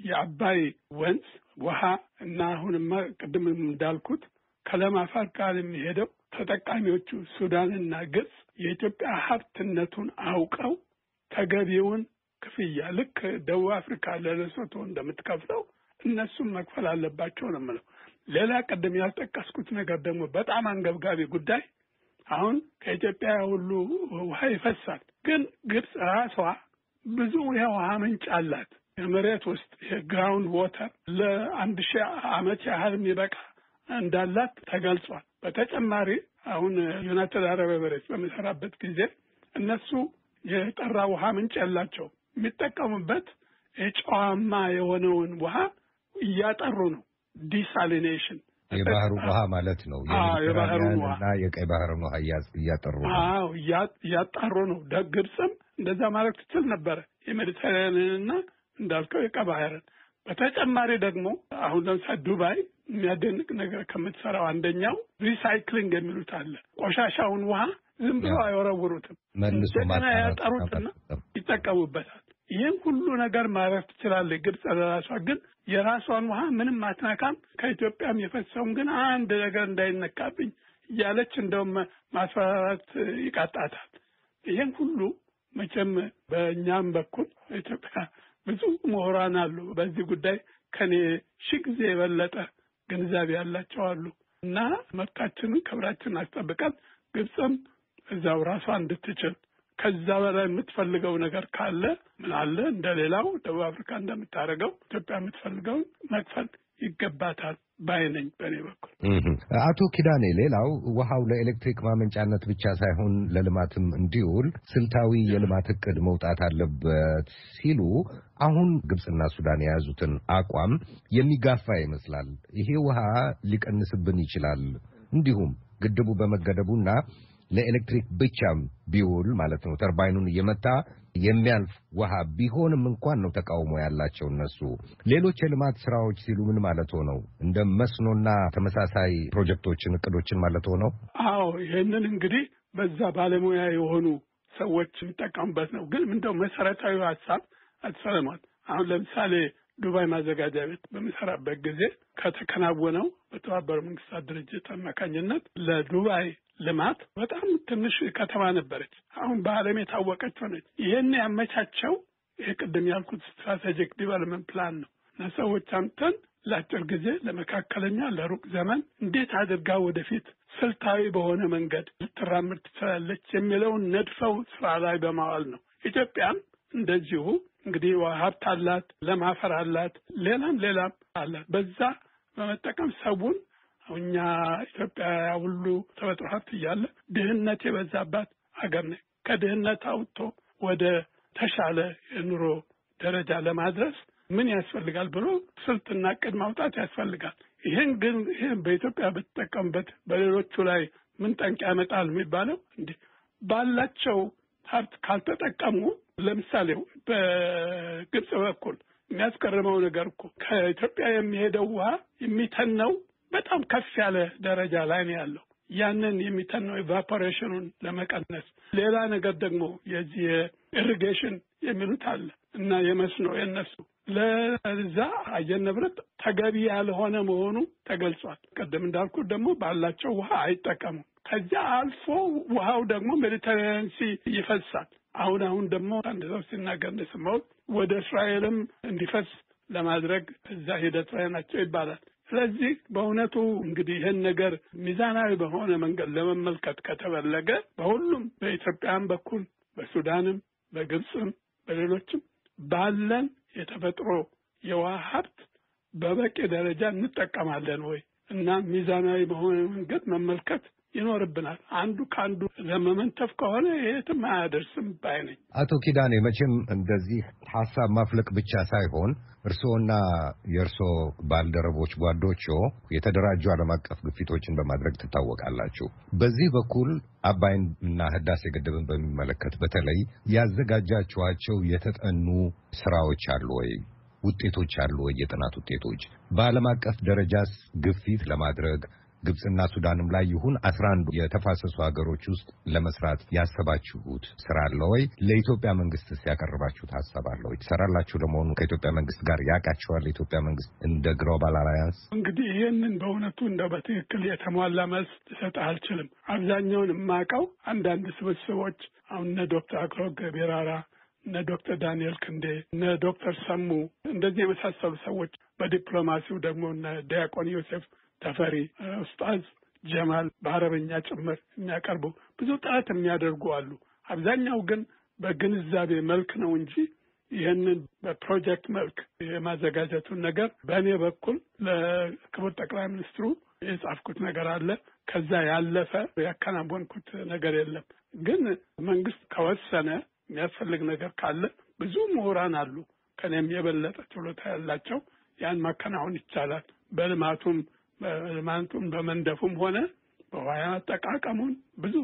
የአባይ ወንዝ ውሃ እና አሁንማ ቅድም እንዳልኩት ከለም አፋር ጋር የሚሄደው ተጠቃሚዎቹ ሱዳንና ግብጽ የኢትዮጵያ ሀብትነቱን አውቀው ተገቢውን ክፍያ ልክ ደቡብ አፍሪካ ለሌሶቶ እንደምትከፍለው እነሱም መክፈል አለባቸው ነው የምለው። ሌላ ቅድም ያልጠቀስኩት ነገር ደግሞ በጣም አንገብጋቢ ጉዳይ አሁን ከኢትዮጵያ ሁሉ ውሃ ይፈሳል፣ ግን ግብጽ ራሷ ብዙ የውሃ ምንጭ አላት። የመሬት ውስጥ የግራውንድ ዎተር ለ1000 ዓመት ያህል የሚበቃ እንዳላት ተገልጿል። በተጨማሪ አሁን ዩናይትድ አረብ ኤሚሬትስ በሚሰራበት ጊዜ እነሱ የጠራ ውሃ ምንጭ ያላቸው የሚጠቀሙበት የጨዋማ የሆነውን ውሃ እያጠሩ ነው። ዲሳሊኔሽን የባህሩ ውሃ ማለት ነው። የባህሩን ውሃ እና የቀይ ባህርን ውሃ እያጠሩ ነው። እያጣሩ ነው። ግብጽም እንደዛ ማድረግ ትችል ነበረ፣ የሜዲተራኒያንና እንዳልከው የቀይ ባህርን። በተጨማሪ ደግሞ አሁን ለምሳሌ ዱባይ የሚያደንቅ ነገር ከምትሰራው አንደኛው ሪሳይክሊንግ የሚሉት አለ። ቆሻሻውን ውሃ ዝም ብሎ አይወረውሩትም፣ እንደገና ያጠሩትና ይጠቀሙበታል። ይህን ሁሉ ነገር ማድረግ ትችላለች ግብጽ ለራሷ። ግን የራሷን ውሃ ምንም አትነካም፣ ከኢትዮጵያም የፈሰውን ግን አንድ ነገር እንዳይነካብኝ እያለች እንደውም ማስፈራራት ይቃጣታል። ይህን ሁሉ መቼም በእኛም በኩል ኢትዮጵያ ብዙ ምሁራን አሉ በዚህ ጉዳይ ከኔ ሺህ ጊዜ የበለጠ ግንዛቤ ያላቸው አሉ እና መብታችንን ክብራችንን አስጠብቀን ግብጽም እዛው ራሷ እንድትችል ከዛ በላይ የምትፈልገው ነገር ካለ ምን አለ እንደሌላው ደቡብ አፍሪካ እንደምታደርገው ኢትዮጵያ የምትፈልገውን መክፈል ይገባታል ባይነኝ በኔ በኩል። አቶ ኪዳኔ፣ ሌላው ውሃው ለኤሌክትሪክ ማመንጫነት ብቻ ሳይሆን ለልማትም እንዲውል ስልታዊ የልማት እቅድ መውጣት አለበት ሲሉ አሁን ግብጽና ሱዳን የያዙትን አቋም የሚጋፋ ይመስላል። ይሄ ውሃ ሊቀንስብን ይችላል፣ እንዲሁም ግድቡ በመገደቡና ለኤሌክትሪክ ብቻም ቢውል ማለት ነው ተርባይኑን እየመታ የሚያልፍ ውሃ ቢሆንም እንኳን ነው ተቃውሞ ያላቸው እነሱ። ሌሎች የልማት ስራዎች ሲሉ ምን ማለት ነው? እንደ መስኖና ተመሳሳይ ፕሮጀክቶችን እቅዶችን ማለት ነው? አዎ፣ ይሄንን እንግዲህ በዛ ባለሙያ የሆኑ ሰዎች የሚጠቀሙበት ነው። ግን እንደው መሰረታዊ ሀሳብ አትሰለማል። አሁን ለምሳሌ ዱባይ ማዘጋጃ ቤት በሚሰራበት ጊዜ ከተከናወነው በተባበሩት መንግስታት ድርጅት አማካኝነት ለዱባይ ልማት በጣም ትንሽ ከተማ ነበረች፣ አሁን በዓለም የታወቀች ሆነች። ይሄን ያመቻቸው ይሄ ቅድም ያልኩት ስትራቴጂክ ዲቨሎፕመንት ፕላን ነው እና ሰዎች አምጥተን ለአጭር ጊዜ፣ ለመካከለኛ፣ ለሩቅ ዘመን እንዴት አድርጋ ወደፊት ስልታዊ በሆነ መንገድ ልትራምድ ትችላለች የሚለውን ነድፈው ስራ ላይ በማዋል ነው። ኢትዮጵያም እንደዚሁ እንግዲህ ሀብት አላት፣ ለም አፈር አላት፣ ሌላም አላት። በዛ በመጠቀም ሰውን እኛ ኢትዮጵያ ሁሉ ተፈጥሮ ሀብት እያለ ድህነት የበዛባት ሀገር ነች። ከድህነት አውጥቶ ወደ ተሻለ የኑሮ ደረጃ ለማድረስ ምን ያስፈልጋል ብሎ ስልትና ዕቅድ ማውጣት ያስፈልጋል። ይህን በኢትዮጵያ በተጠቀምበት በሌሎቹ ላይ ምን ጠንቅ ያመጣል የሚባለው እንዲህ ባላቸው ሀብት ካልተጠቀሙ፣ ለምሳሌ በግብጽ በኩል የሚያስገርመው ነገር እኮ ከኢትዮጵያ የሚሄደው ውሃ የሚተነው በጣም ከፍ ያለ ደረጃ ላይ ነው ያለው። ያንን የሚተነው ኢቫፖሬሽኑን ለመቀነስ ሌላ ነገር ደግሞ የዚህ ኢሪጌሽን የሚሉት አለ እና የመስኖ የነሱ ለዛ አየር ንብረት ተገቢ ያልሆነ መሆኑ ተገልጿል። ቀደም እንዳልኩት ደግሞ ባላቸው ውሃ አይጠቀሙም። ከዚያ አልፎ ውሃው ደግሞ ሜዲተራኒያን ሲ ይፈሳል። አሁን ደግሞ አንድ ሰው ሲናገር እንደሰማሁት ወደ እስራኤልም እንዲፈስ ለማድረግ እዛ ሂደት ላይ ናቸው ይባላል። ስለዚህ በእውነቱ እንግዲህ ይህን ነገር ሚዛናዊ በሆነ መንገድ ለመመልከት ከተፈለገ በሁሉም በኢትዮጵያም በኩል በሱዳንም፣ በግብፅም፣ በሌሎችም ባለን የተፈጥሮ የውሃ ሀብት በበቂ ደረጃ እንጠቀማለን ወይ እና ሚዛናዊ በሆነ መንገድ መመልከት ይኖርብናል። አንዱ ካንዱ ለመመንተፍ ከሆነ የትም አያደርስም ባይ ነኝ። አቶ ኪዳኔ መቼም እንደዚህ ሐሳብ ማፍለቅ ብቻ ሳይሆን እርስዎና የእርስዎ ባልደረቦች ጓዶቹ የተደራጁ ዓለም አቀፍ ግፊቶችን በማድረግ ትታወቃላችሁ። በዚህ በኩል አባይን እና ህዳሴ ግድብን በሚመለከት በተለይ ያዘጋጃችኋቸው የተጠኑ ስራዎች አሉ ወይ? ውጤቶች አሉ ወይ? የጥናት ውጤቶች በዓለም አቀፍ ደረጃስ ግፊት ለማድረግ ግብጽና ሱዳንም ላይ ይሁን 11 የተፋሰሱ ሀገሮች ውስጥ ለመስራት ያሰባችሁት ስራ አለ ወይ? ለኢትዮጵያ መንግስትስ ያቀርባችሁት ሐሳብ አለ ወይ? ትሰራላችሁ? ለመሆኑ ከኢትዮጵያ መንግስት ጋር ያውቃችኋል? የኢትዮጵያ መንግስት እንደ ግሎባል አላያንስ? እንግዲህ ይህንን በእውነቱ እንደው በትክክል የተሟላ መልስ ልሰጥ አልችልም። አብዛኛውን የማውቀው አንዳንድ ስብስቦች አሁን እነ ዶክተር አክሎግ ቢራራ፣ እነ ዶክተር ዳንኤል ክንዴ፣ እነ ዶክተር ሰሙ እንደዚህ የመሳሰሉ ሰዎች፣ በዲፕሎማሲው ደግሞ እነ ዲያቆን ዮሴፍ ተፈሪ፣ ኡስታዝ ጀማል በአረበኛ ጭምር የሚያቀርቡ ብዙ ጥረት የሚያደርጉ አሉ። አብዛኛው ግን በግንዛቤ መልክ ነው እንጂ ይህንን በፕሮጀክት መልክ የማዘጋጀቱን ነገር በእኔ በኩል ለክቡር ጠቅላይ ሚኒስትሩ የጻፍኩት ነገር አለ። ከዛ ያለፈ ያከናወንኩት ነገር የለም። ግን መንግስት ከወሰነ የሚያስፈልግ ነገር ካለ ብዙ ምሁራን አሉ ከኔም የበለጠ ችሎታ ያላቸው፣ ያን ማከናወን ይቻላል። በልማቱም በመንደፉም ሆነ በውሃ አጠቃቀሙን ብዙ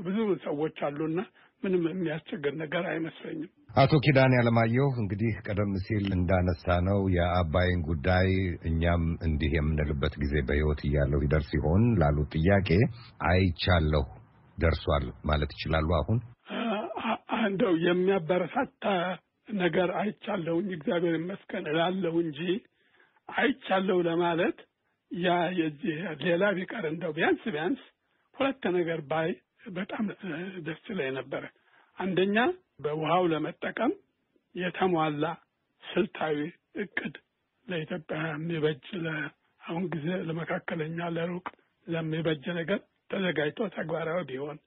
ሰዎች አሉና ምንም የሚያስቸግር ነገር አይመስለኝም። አቶ ኪዳኔ አለማየሁ እንግዲህ ቀደም ሲል እንዳነሳ ነው የአባይን ጉዳይ እኛም እንዲህ የምንልበት ጊዜ በሕይወት እያለሁ ይደርስ ይሆን ላሉት ጥያቄ አይቻለሁ ደርሷል ማለት ይችላሉ? አሁን እንደው የሚያበረታታ ነገር አይቻለሁኝ እግዚአብሔር ይመስገን እላለሁ እንጂ አይቻለሁ ለማለት ያ የዚህ ሌላ ቢቀር እንደው ቢያንስ ሁለት ነገር ባይ በጣም ደስ ይለኝ ነበር። አንደኛ በውሃው ለመጠቀም የተሟላ ስልታዊ እቅድ ለኢትዮጵያ የሚበጅ ለአሁን ጊዜ ለመካከለኛ ለሩቅ ለሚበጅ ነገር ተዘጋጅቶ ተግባራዊ ቢሆን፣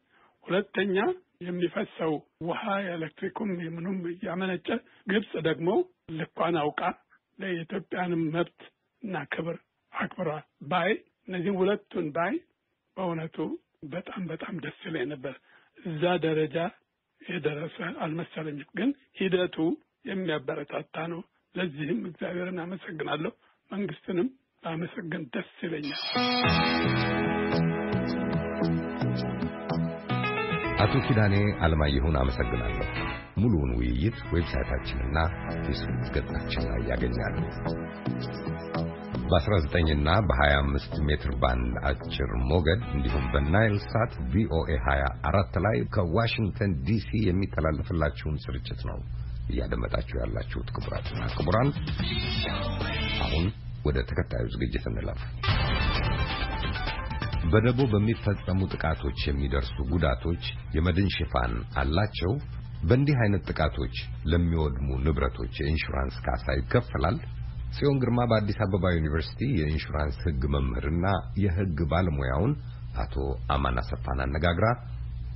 ሁለተኛ የሚፈሰው ውሃ የኤሌክትሪኩም ምኑም ያመነጨ ግብጽ ደግሞ ልኳን አውቃ ለኢትዮጵያንም መብት እና ክብር አክብሯል ባይ እነዚህ ሁለቱን ባይ በእውነቱ በጣም ደስ ይለኝ ነበር። እዛ ደረጃ የደረሰ አልመሰለኝም፣ ግን ሂደቱ የሚያበረታታ ነው። ለዚህም እግዚአብሔርን አመሰግናለሁ። መንግስትንም አመሰግን ደስ ይለኛል። አቶ ኪዳኔ አለማየሁን አመሰግናለሁ። ሙሉውን ውይይት ዌብሳይታችንና ፌስቡክ ገጻችን ላይ ያገኛሉ። በ19 እና በ25 ሜትር ባንድ አጭር ሞገድ እንዲሁም በናይል ሳት ቪኦኤ 24 ላይ ከዋሽንግተን ዲሲ የሚተላለፍላችሁን ስርጭት ነው እያደመጣችሁ ያላችሁት። ክቡራትና ክቡራን፣ አሁን ወደ ተከታዩ ዝግጅት እንለፍ። በደቦ በሚፈጸሙ ጥቃቶች የሚደርሱ ጉዳቶች የመድን ሽፋን አላቸው? በእንዲህ አይነት ጥቃቶች ለሚወድሙ ንብረቶች የኢንሹራንስ ካሳ ይከፈላል? ጽዮን ግርማ በአዲስ አበባ ዩኒቨርሲቲ የኢንሹራንስ ሕግ መምህርና የሕግ ባለሙያውን አቶ አማን አሰፋን አነጋግራ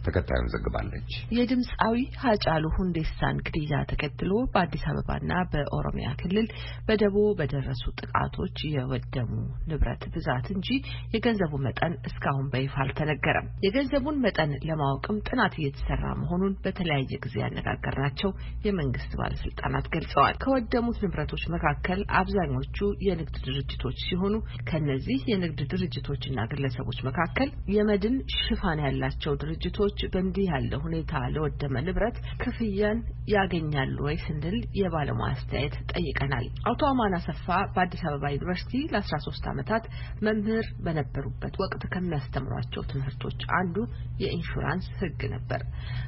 ተከታዩን ዘግባለች። የድምጻዊ ሃጫሉ ሁንዴሳን ግድያ ተከትሎ በአዲስ አበባና በኦሮሚያ ክልል በደቦ በደረሱ ጥቃቶች የወደሙ ንብረት ብዛት እንጂ የገንዘቡ መጠን እስካሁን በይፋ አልተነገረም። የገንዘቡን መጠን ለማወቅም ጥናት እየተሰራ መሆኑን በተለያየ ጊዜ ያነጋገርናቸው የመንግስት ባለስልጣናት ገልጸዋል። ከወደሙት ንብረቶች መካከል አብዛኞቹ የንግድ ድርጅቶች ሲሆኑ ከነዚህ የንግድ ድርጅቶችና ግለሰቦች መካከል የመድን ሽፋን ያላቸው ድርጅቶች በእንዲህ ያለ ሁኔታ ለወደመ ንብረት ክፍያን ያገኛሉ ወይ ስንል የባለሙያ አስተያየት ጠይቀናል። አቶ አማን አሰፋ በአዲስ አበባ ዩኒቨርሲቲ ለ13 ዓመታት መምህር በነበሩበት ወቅት ከሚያስተምሯቸው ትምህርቶች አንዱ የኢንሹራንስ ሕግ ነበር።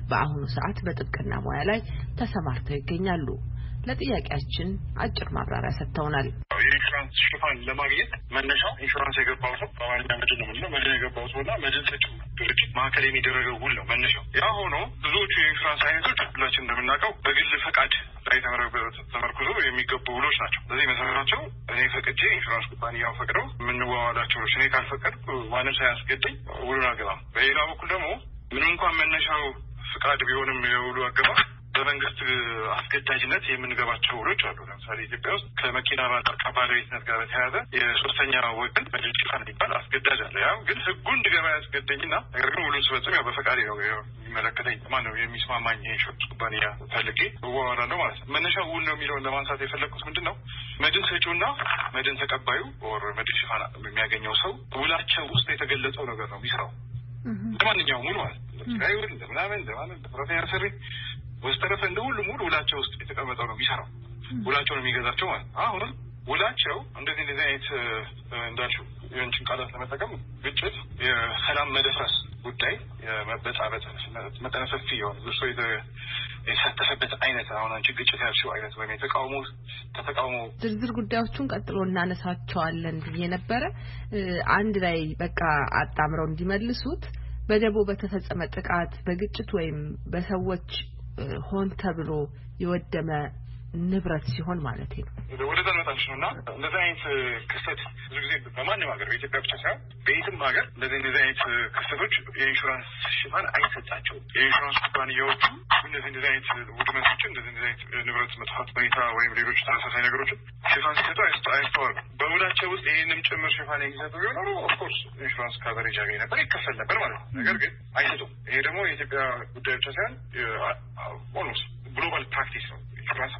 በአሁኑ ሰዓት በጥብቅና ሙያ ላይ ተሰማርተው ይገኛሉ። ለጥያቄያችን አጭር ማብራሪያ ሰጥተውናል። የኢንሹራንስ ሽፋን ለማግኘት መነሻው ኢንሹራንስ የገባው ሰው በአማርኛ መድን ነው የምንለው። መድን የገባው ሰውና መድን ሰጪው ድርጅት መካከል የሚደረገው ውል ነው መነሻው። ያ ሆኖ ብዙዎቹ የኢንሹራንስ አይነቶች ሁላችን እንደምናውቀው በግል ፈቃድ ላይ ተመርኩዞ የሚገቡ ውሎች ናቸው። ስለዚህ መሰረታቸው እኔ ፈቅጄ ኢንሹራንስ ኩባንያው ፈቅደው የምንዋዋላቸው ውሎች፣ እኔ ካልፈቀድኩ ማንም ሳያስገድኝ ውሉን አገባ። በሌላ በኩል ደግሞ ምንም እንኳን መነሻው ፍቃድ ቢሆንም የውሉ አገባ በመንግስት አስገዳጅነት የምንገባቸው ውሎች አሉ። ለምሳሌ ኢትዮጵያ ውስጥ ከመኪና ባለቤትነት ጋር በተያያዘ የሶስተኛ ወገን መድን ሽፋን የሚባል አስገዳጅ አለ። ያው ግን ህጉ እንድገባ ያስገደኝና ነገር ግን ውሉን ስፈጽም ያው በፈቃዴ ነው የሚመለከተኝ ማን ነው የሚስማማኝ ኢንሹራንስ ኩባንያ ፈልጌ እዋዋላለሁ ማለት ነው። መነሻው ውል ነው የሚለውን ለማንሳት የፈለግኩት ምንድን ነው መድን ሰጪውና መድን ተቀባዩ ወር መድን ሽፋን የሚያገኘው ሰው ውላቸው ውስጥ የተገለጸው ነገር ነው የሚሰራው ለማንኛውም ሙሉ ማለት ነው ለምናምን ለፕሮፌሰር ሰሪ ወስተረፈ እንደ ሁሉም ሙሉ ውላቸው ውስጥ የተቀመጠው ነው የሚሰራው ውላቸው ነው የሚገዛቸው ማለት ነው። አሁን ውላቸው እንደዚህ አይነት እንዳልሽው የእንችን ቃላት ለመጠቀም ግጭት፣ የሰላም መደፍረስ ጉዳይ፣ የመበጣበጥ መጠነ ሰፊ የሆነ ብዙ ሰው የተሳተፈበት አይነት አሁን አንቺ ግጭት ያልሽው አይነት ወይም ተተቃውሞ ዝርዝር ጉዳዮቹን ቀጥሎ እናነሳቸዋለን ብዬ ነበረ። አንድ ላይ በቃ አጣምረው እንዲመልሱት በደቦ በተፈጸመ ጥቃት በግጭት ወይም በሰዎች ሆን ተብሎ የወደመ ንብረት ሲሆን ማለት ነው። ወደዛ መጣች ነውና እንደዚህ አይነት ክስተት ብዙ ጊዜ በማንም ሀገር በኢትዮጵያ ብቻ ሳይሆን በየትም ሀገር እንደዚህ አይነት ክስተቶች የኢንሹራንስ ሽፋን አይሰጣቸውም። የኢንሹራንስ ኩባንያዎቹ እንደዚህ አይነት ውድመቶችን እንደዚህ አይነት ንብረት መጥፋት ሁኔታ ወይም ሌሎች ተመሳሳይ ነገሮችን ሽፋን ሲሰጡ አይስተዋሉ። በውላቸው ውስጥ ይህንም ጭምር ሽፋን የሚሰጡ ቢሆን ኦፍኮርስ ኢንሹራንስ ካቨሬጅ ያገኝ ነበር፣ ይከፈል ነበር ማለት ነው። ነገር ግን አይሰጡም። ይሄ ደግሞ የኢትዮጵያ ጉዳይ ብቻ ሳይሆን ኦልሞስት ግሎባል ፕራክቲስ ነው። ኢንሹራንስ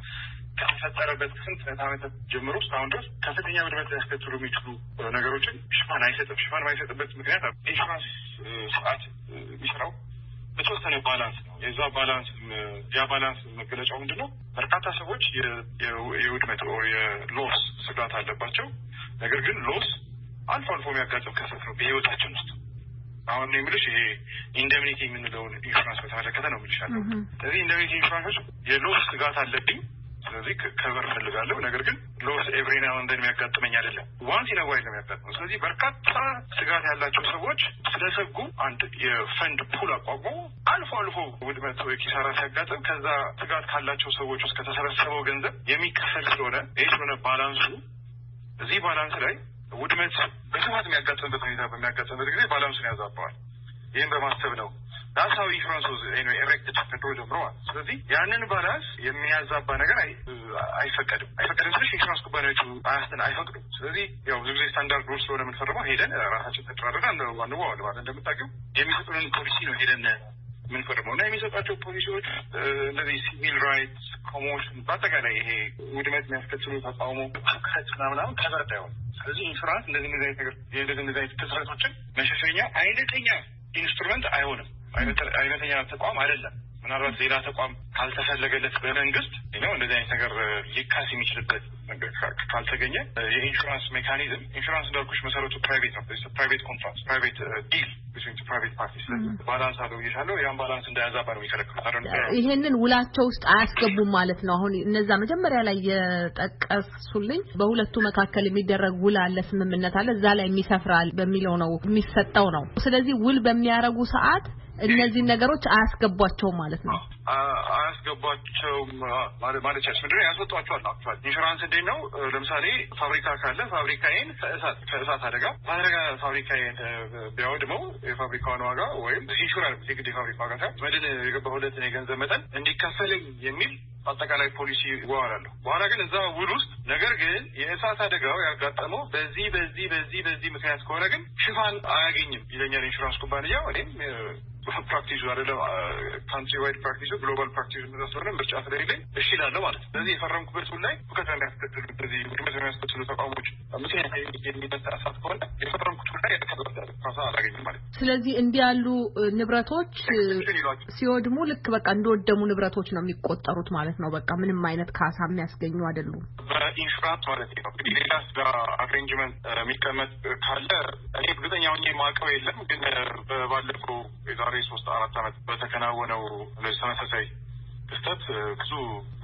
ከተፈጠረበት ስንት ዓመታት ጀምሮ እስካሁን ድረስ ከፍተኛ ውድመት ሊያስከትሉ የሚችሉ ነገሮችን ሽፋን አይሰጥም። ሽፋን የማይሰጥበት ምክንያት ኢንሹራንስ ስርዓት የሚሰራው በተወሰነ ባላንስ ነው። ያ ባላንስ መገለጫው ምንድን ነው? በርካታ ሰዎች የውድመት የሎስ ስጋት አለባቸው። ነገር ግን ሎስ አልፎ አልፎ የሚያጋጥም ክስተት ነው በህይወታችን ውስጥ። አሁን ነው የሚልሽ ይሄ ኢንደምኒቲ የምንለውን ኢንሹራንስ በተመለከተ ነው የሚልሻለሁ። ስለዚህ ኢንደምኒቲ ኢንሹራንሶች የሎስ ስጋት አለብኝ፣ ስለዚህ ከበር ፈልጋለሁ። ነገር ግን ሎስ ኤቭሪ ናው ኤንድ ዜን የሚያጋጥመኝ አይደለም፣ ዋንስ ኢን አ ዋይል ነው የሚያጋጥመው። ስለዚህ በርካታ ስጋት ያላቸው ሰዎች ስለሰጉ አንድ የፈንድ ፑል አቋቁሞ አልፎ አልፎ ውድመት ወይ ኪሳራ ሲያጋጥም ከዛ ስጋት ካላቸው ሰዎች ውስጥ ከተሰበሰበው ገንዘብ የሚከፈል ስለሆነ ይህ ስለሆነ ባላንሱ እዚህ ባላንስ ላይ ውድመት በስፋት የሚያጋጥምበት ሁኔታ በሚያጋጥምበት ጊዜ ባላንሱን ያዛባዋል። ይህን በማሰብ ነው ዳሳዊ ኢንሹራንስ ኤሬክትድ ከድሮ ጀምሮ። ስለዚህ ያንን ባላንስ የሚያዛባ ነገር አይፈቀድም ስልሽ ኢንሹራንስ ኩባንያዎቹ አይፈቅዱም። ስለዚህ ያው ብዙ ጊዜ ስታንዳርድ ሩል ስለሆነ የምንፈርመው ሄደን ራሳችን ተደራረጋ ዋንዋል ማለት እንደምታውቂው የሚሰጡንን ፖሊሲ ነው ሄደን የምንፈርመው እና የሚሰጧቸው ፖሊሲዎች እንደዚህ ሲቪል ራይትስ ኮሞሽን በአጠቃላይ ይሄ ውድመት የሚያስከትሉ ተቃውሞ ምናምን ከበርዳ ይሆን። ስለዚህ ኢንሹራንስ እንደዚህ አይነት ክስረቶችን መሸፈኛ አይነተኛ ኢንስትሩመንት አይሆንም፣ አይነተኛ ተቋም አይደለም። ምናልባት ሌላ ተቋም ካልተፈለገለት በመንግስት ነው እንደዚህ አይነት ነገር ሊካስ የሚችልበት ካልተገኘ የኢንሹራንስ ሜካኒዝም ኢንሹራንስ እንዳልኩሽ መሰረቱ ፕራይቬት ነው። ፕራይቬት ኮንትራክት ፕራይቬት ዲል ቢትዊን ፕራይቬት ፓርቲስ ባላንስ አለው ይሻለው ያን ባላንስ እንዳያዛባ ነው የሚከለክሉት። ይሄንን ውላቸው ውስጥ አያስገቡም ማለት ነው። አሁን እነዛ መጀመሪያ ላይ የጠቀሱልኝ በሁለቱ መካከል የሚደረግ ውል አለ፣ ስምምነት አለ፣ እዛ ላይ የሚሰፍራል በሚለው ነው የሚሰጠው ነው። ስለዚህ ውል በሚያረጉ ሰዓት እነዚህ ነገሮች አያስገቧቸውም ማለት ነው። አያስገቧቸውም ማለት ምንድን ነው? ያስወጧቸዋል። አክቹዋሊ ኢንሹራንስ እንዴት ነው? ለምሳሌ ፋብሪካ ካለ ፋብሪካዬን ከእሳት አደጋ ፋብሪካዬን ቢያወድመው የፋብሪካውን ዋጋ ወይም ኢንሹራንስ የግድ የፋብሪካ ዋጋ ሳይሆን መድን የገባሁለትን የገንዘብ መጠን እንዲከፈልኝ የሚል አጠቃላይ ፖሊሲ ይዋዋላለሁ። በኋላ ግን እዛ ውል ውስጥ ነገር ግን የእሳት አደጋው ያጋጠመው በዚህ ምክንያት ከሆነ ግን ሽፋን አያገኝም ይለኛል ኢንሹራንስ ኩባንያ። እኔም ፕራክቲሱ አይደለም ካንትሪ ዋይድ ፕራክቲሱ ግሎባል ፕራክቲሱ ስለሆነ ምርጫ ስለሌለኝ እሺ እላለሁ ማለት ነው። ስለዚህ የፈረምኩበት ውል ላይ ሁከት የሚያስከትሉ በዚህ ውድመት የሚያስከትሉ ተቋሞች ምክንያት የሚነሳ እሳት ከሆነ የፈረምኩት ውል ላይ የተከበረ ካሳ አላገኝም ማለት ነው። ስለዚህ እንዲህ ያሉ ንብረቶች ሲወድሙ ልክ በቃ እንደወደሙ ንብረቶች ነው የሚቆጠሩት ማለት ነው። በቃ ምንም አይነት ካሳ የሚያስገኙ አይደሉም በኢንሹራንስ ማለት ነው። እንግዲህ ሌላ ስጋ አሬንጅመንት የሚቀመጥ ካለ እኔ እርግጠኛ ሆኜ የማውቀው የለም። ግን ባለፈው የዛሬ 3-4 ዓመት በተከናወነው ተመሳሳይ ክስተት ብዙ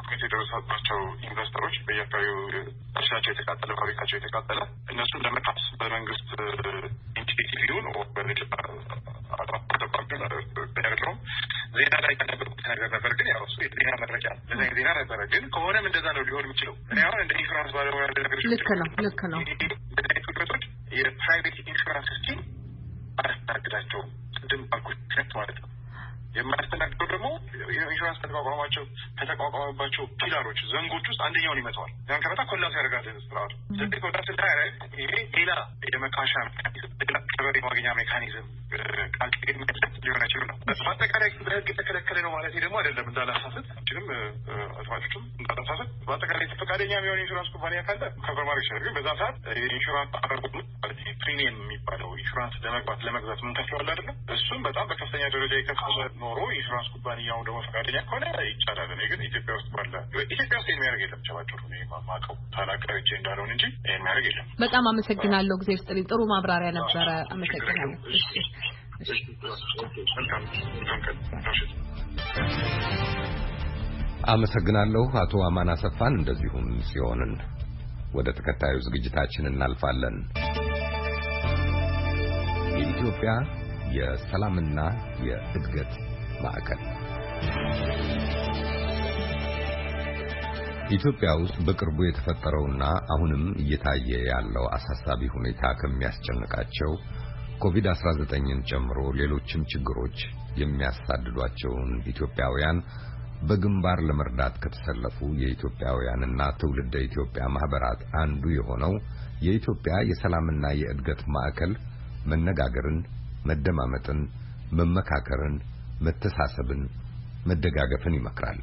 ምክንያት የደረሰባቸው ኢንቨስተሮች በየአካባቢው እርሻቸው የተቃጠለ ፋብሪካቸው የተቃጠለ እነሱን ለመካስ በመንግስት ኢንቲቲቪውን በነገርም ዜና ላይ ከነበርኩት ነገር ነበር። ግን ያው እሱ የዜና መረጃ ዜና ነበረ። ግን ከሆነም እንደዛ ነው ሊሆን የሚችለው። እኔ አሁን እንደ ኢንሹራንስ ባለሙያ ነገሮች ልክ ነው ትኩረቶች የፕራይቬት ኢንሹራንስ ስኪም አያስተናግዳቸውም። ቅድም ባልኩት ማለት ነው። የማያስተናግደው ደግሞ ኢንሹራንስ ከተቋቋመባቸው ፒላሮች ዘንጎች ውስጥ አንደኛውን ይመታዋል። ያን ከመታ ኮላፕስ ያደርጋል ስርዓቱ። ስለዚህ ኮላፕስ ሲያደርግ ይሄ ሌላ የመካሻ ሜካኒዝም፣ ሌላ ከበሬ ማግኛ ሜካኒዝም ቃል ሊሆን አይችልም ነው። በአጠቃላይ በህግ የተከለከለ ነው ማለት ደግሞ አይደለም። እንዳላሳስት ችንም አድማጮችም እንዳላሳስት በአጠቃላይ ፈቃደኛ የሚሆን ኢንሹራንስ ኩባንያ ካለ ከቨር ማድረግ ይችላል። ግን በዛ ሰዓት የኢንሹራንስ አቅርቦቱ ፕሪሚየም የሚባለው ኢንሹራንስ ለመግዛት ምን ከፍለዋል አይደለም፣ እሱም በጣም በከፍተኛ ደረጃ የከፈለ ኖሮ ኢንሹራንስ ኩባንያው ደግሞ ፈቃደኛ ከሆነ ይቻላል። እኔ ግን ኢትዮጵያ ውስጥ የሚያደርግ የለም። ቸባጭሩ ማቀው ታላቀሪቼ እንዳልሆን እንጂ የሚያደርግ የለም። በጣም አመሰግናለሁ። ጊዜ ስጥልኝ። ጥሩ ማብራሪያ ነበረ። አመሰግናለሁ። አመሰግናለሁ አቶ አማን አሰፋን፣ እንደዚሁም ጽዮንን። ወደ ተከታዩ ዝግጅታችን እናልፋለን። የኢትዮጵያ የሰላምና የእድገት ማዕከል ኢትዮጵያ ውስጥ በቅርቡ የተፈጠረውና አሁንም እየታየ ያለው አሳሳቢ ሁኔታ ከሚያስጨንቃቸው ኮቪድ-19ን ጨምሮ ሌሎችም ችግሮች የሚያሳድዷቸውን ኢትዮጵያውያን በግንባር ለመርዳት ከተሰለፉ የኢትዮጵያውያንና ትውልደ ኢትዮጵያ ማህበራት አንዱ የሆነው የኢትዮጵያ የሰላምና የእድገት ማዕከል መነጋገርን፣ መደማመጥን፣ መመካከርን፣ መተሳሰብን፣ መደጋገፍን ይመክራል።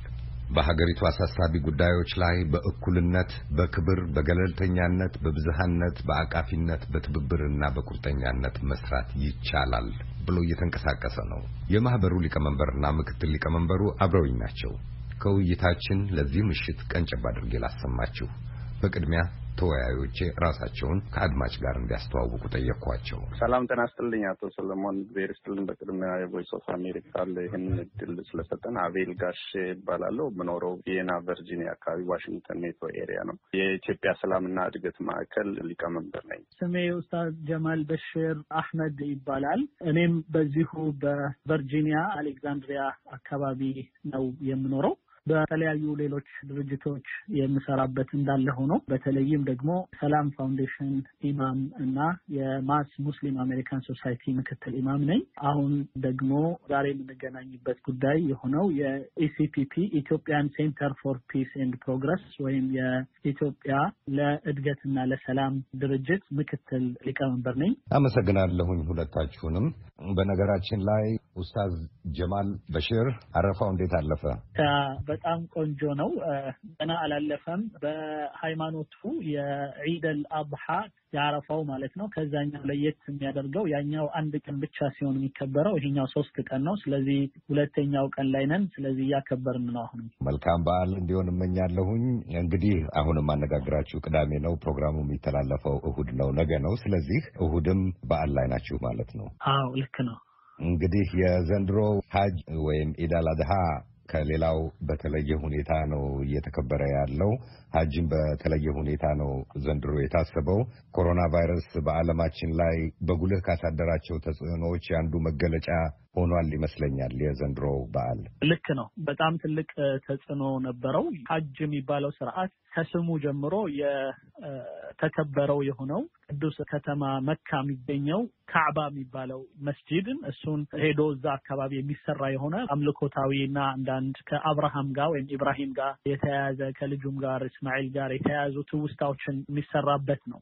በሀገሪቱ አሳሳቢ ጉዳዮች ላይ በእኩልነት፣ በክብር፣ በገለልተኛነት፣ በብዝሃነት፣ በአቃፊነት፣ በትብብርና በቁርጠኛነት መስራት ይቻላል ብሎ እየተንቀሳቀሰ ነው። የማህበሩ ሊቀመንበርና ምክትል ሊቀመንበሩ አብረውኝ ናቸው። ከውይይታችን ለዚህ ምሽት ቀንጨብ አድርጌ ላሰማችሁ። በቅድሚያ ተወያዮቼ ራሳቸውን ከአድማጭ ጋር እንዲያስተዋውቁ ጠየቅኳቸው። ሰላም ጤና ይስጥልኝ አቶ ሰለሞን ዜር ይስጥልኝ። በቅድሚያ የቮይስ ኦፍ አሜሪካ ይህንን እድል ስለሰጠን። አቤል ጋሼ እባላለሁ። የምኖረው ቪየና ቨርጂኒያ አካባቢ ዋሽንግተን ሜትሮ ኤሪያ ነው። የኢትዮጵያ ሰላምና እድገት ማዕከል ሊቀመንበር ነኝ። ስሜ ኡስታዝ ጀማል በሽር አህመድ ይባላል። እኔም በዚሁ በቨርጂኒያ አሌክዛንድሪያ አካባቢ ነው የምኖረው። በተለያዩ ሌሎች ድርጅቶች የምሰራበት እንዳለ ሆኖ በተለይም ደግሞ ሰላም ፋውንዴሽን ኢማም እና የማስ ሙስሊም አሜሪካን ሶሳይቲ ምክትል ኢማም ነኝ። አሁን ደግሞ ዛሬ የምንገናኝበት ጉዳይ የሆነው የኢሲፒፒ ኢትዮጵያን ሴንተር ፎር ፒስ ኤንድ ፕሮግረስ ወይም የኢትዮጵያ ለእድገትና ለሰላም ድርጅት ምክትል ሊቀመንበር ነኝ። አመሰግናለሁኝ ሁለታችሁንም። በነገራችን ላይ ኡስታዝ ጀማል በሽር አረፋው እንዴት አለፈ? በጣም ቆንጆ ነው። ገና አላለፈም። በሃይማኖቱ የዒደል አድሃ ያረፋው ማለት ነው። ከዛኛው ለየት የሚያደርገው ያኛው አንድ ቀን ብቻ ሲሆን የሚከበረው ይሄኛው 3 ቀን ነው። ስለዚህ ሁለተኛው ቀን ላይ ነን። ስለዚህ እያከበርን ነው። አሁን መልካም በዓል እንዲሆን እመኛለሁኝ። እንግዲህ አሁንም አነጋግራችሁ ቅዳሜ ነው፣ ፕሮግራሙ የሚተላለፈው እሁድ ነው፣ ነገ ነው። ስለዚህ እሁድም በዓል ላይ ናችሁ ማለት ነው? አዎ ልክ ነው። እንግዲህ የዘንድሮ ሀጅ ወይም ኢድ አል አድሃ ከሌላው በተለየ ሁኔታ ነው እየተከበረ ያለው። ሀጅም በተለየ ሁኔታ ነው ዘንድሮ የታሰበው። ኮሮና ቫይረስ በዓለማችን ላይ በጉልህ ካሳደራቸው ተጽዕኖዎች አንዱ መገለጫ ሆኗል ይመስለኛል የዘንድሮ በዓል። ልክ ነው። በጣም ትልቅ ተጽዕኖ ነበረው። ሀጅ የሚባለው ስርዓት ከስሙ ጀምሮ የተከበረው የሆነው ቅዱስ ከተማ መካ የሚገኘው ካዕባ የሚባለው መስጂድን እሱን ሄዶ እዛ አካባቢ የሚሰራ የሆነ አምልኮታዊና አንዳንድ ከአብርሃም ጋር ወይም ኢብራሂም ጋር የተያያዘ ከልጁም ጋር እስማኤል ጋር የተያያዙ ትውስታዎችን የሚሰራበት ነው።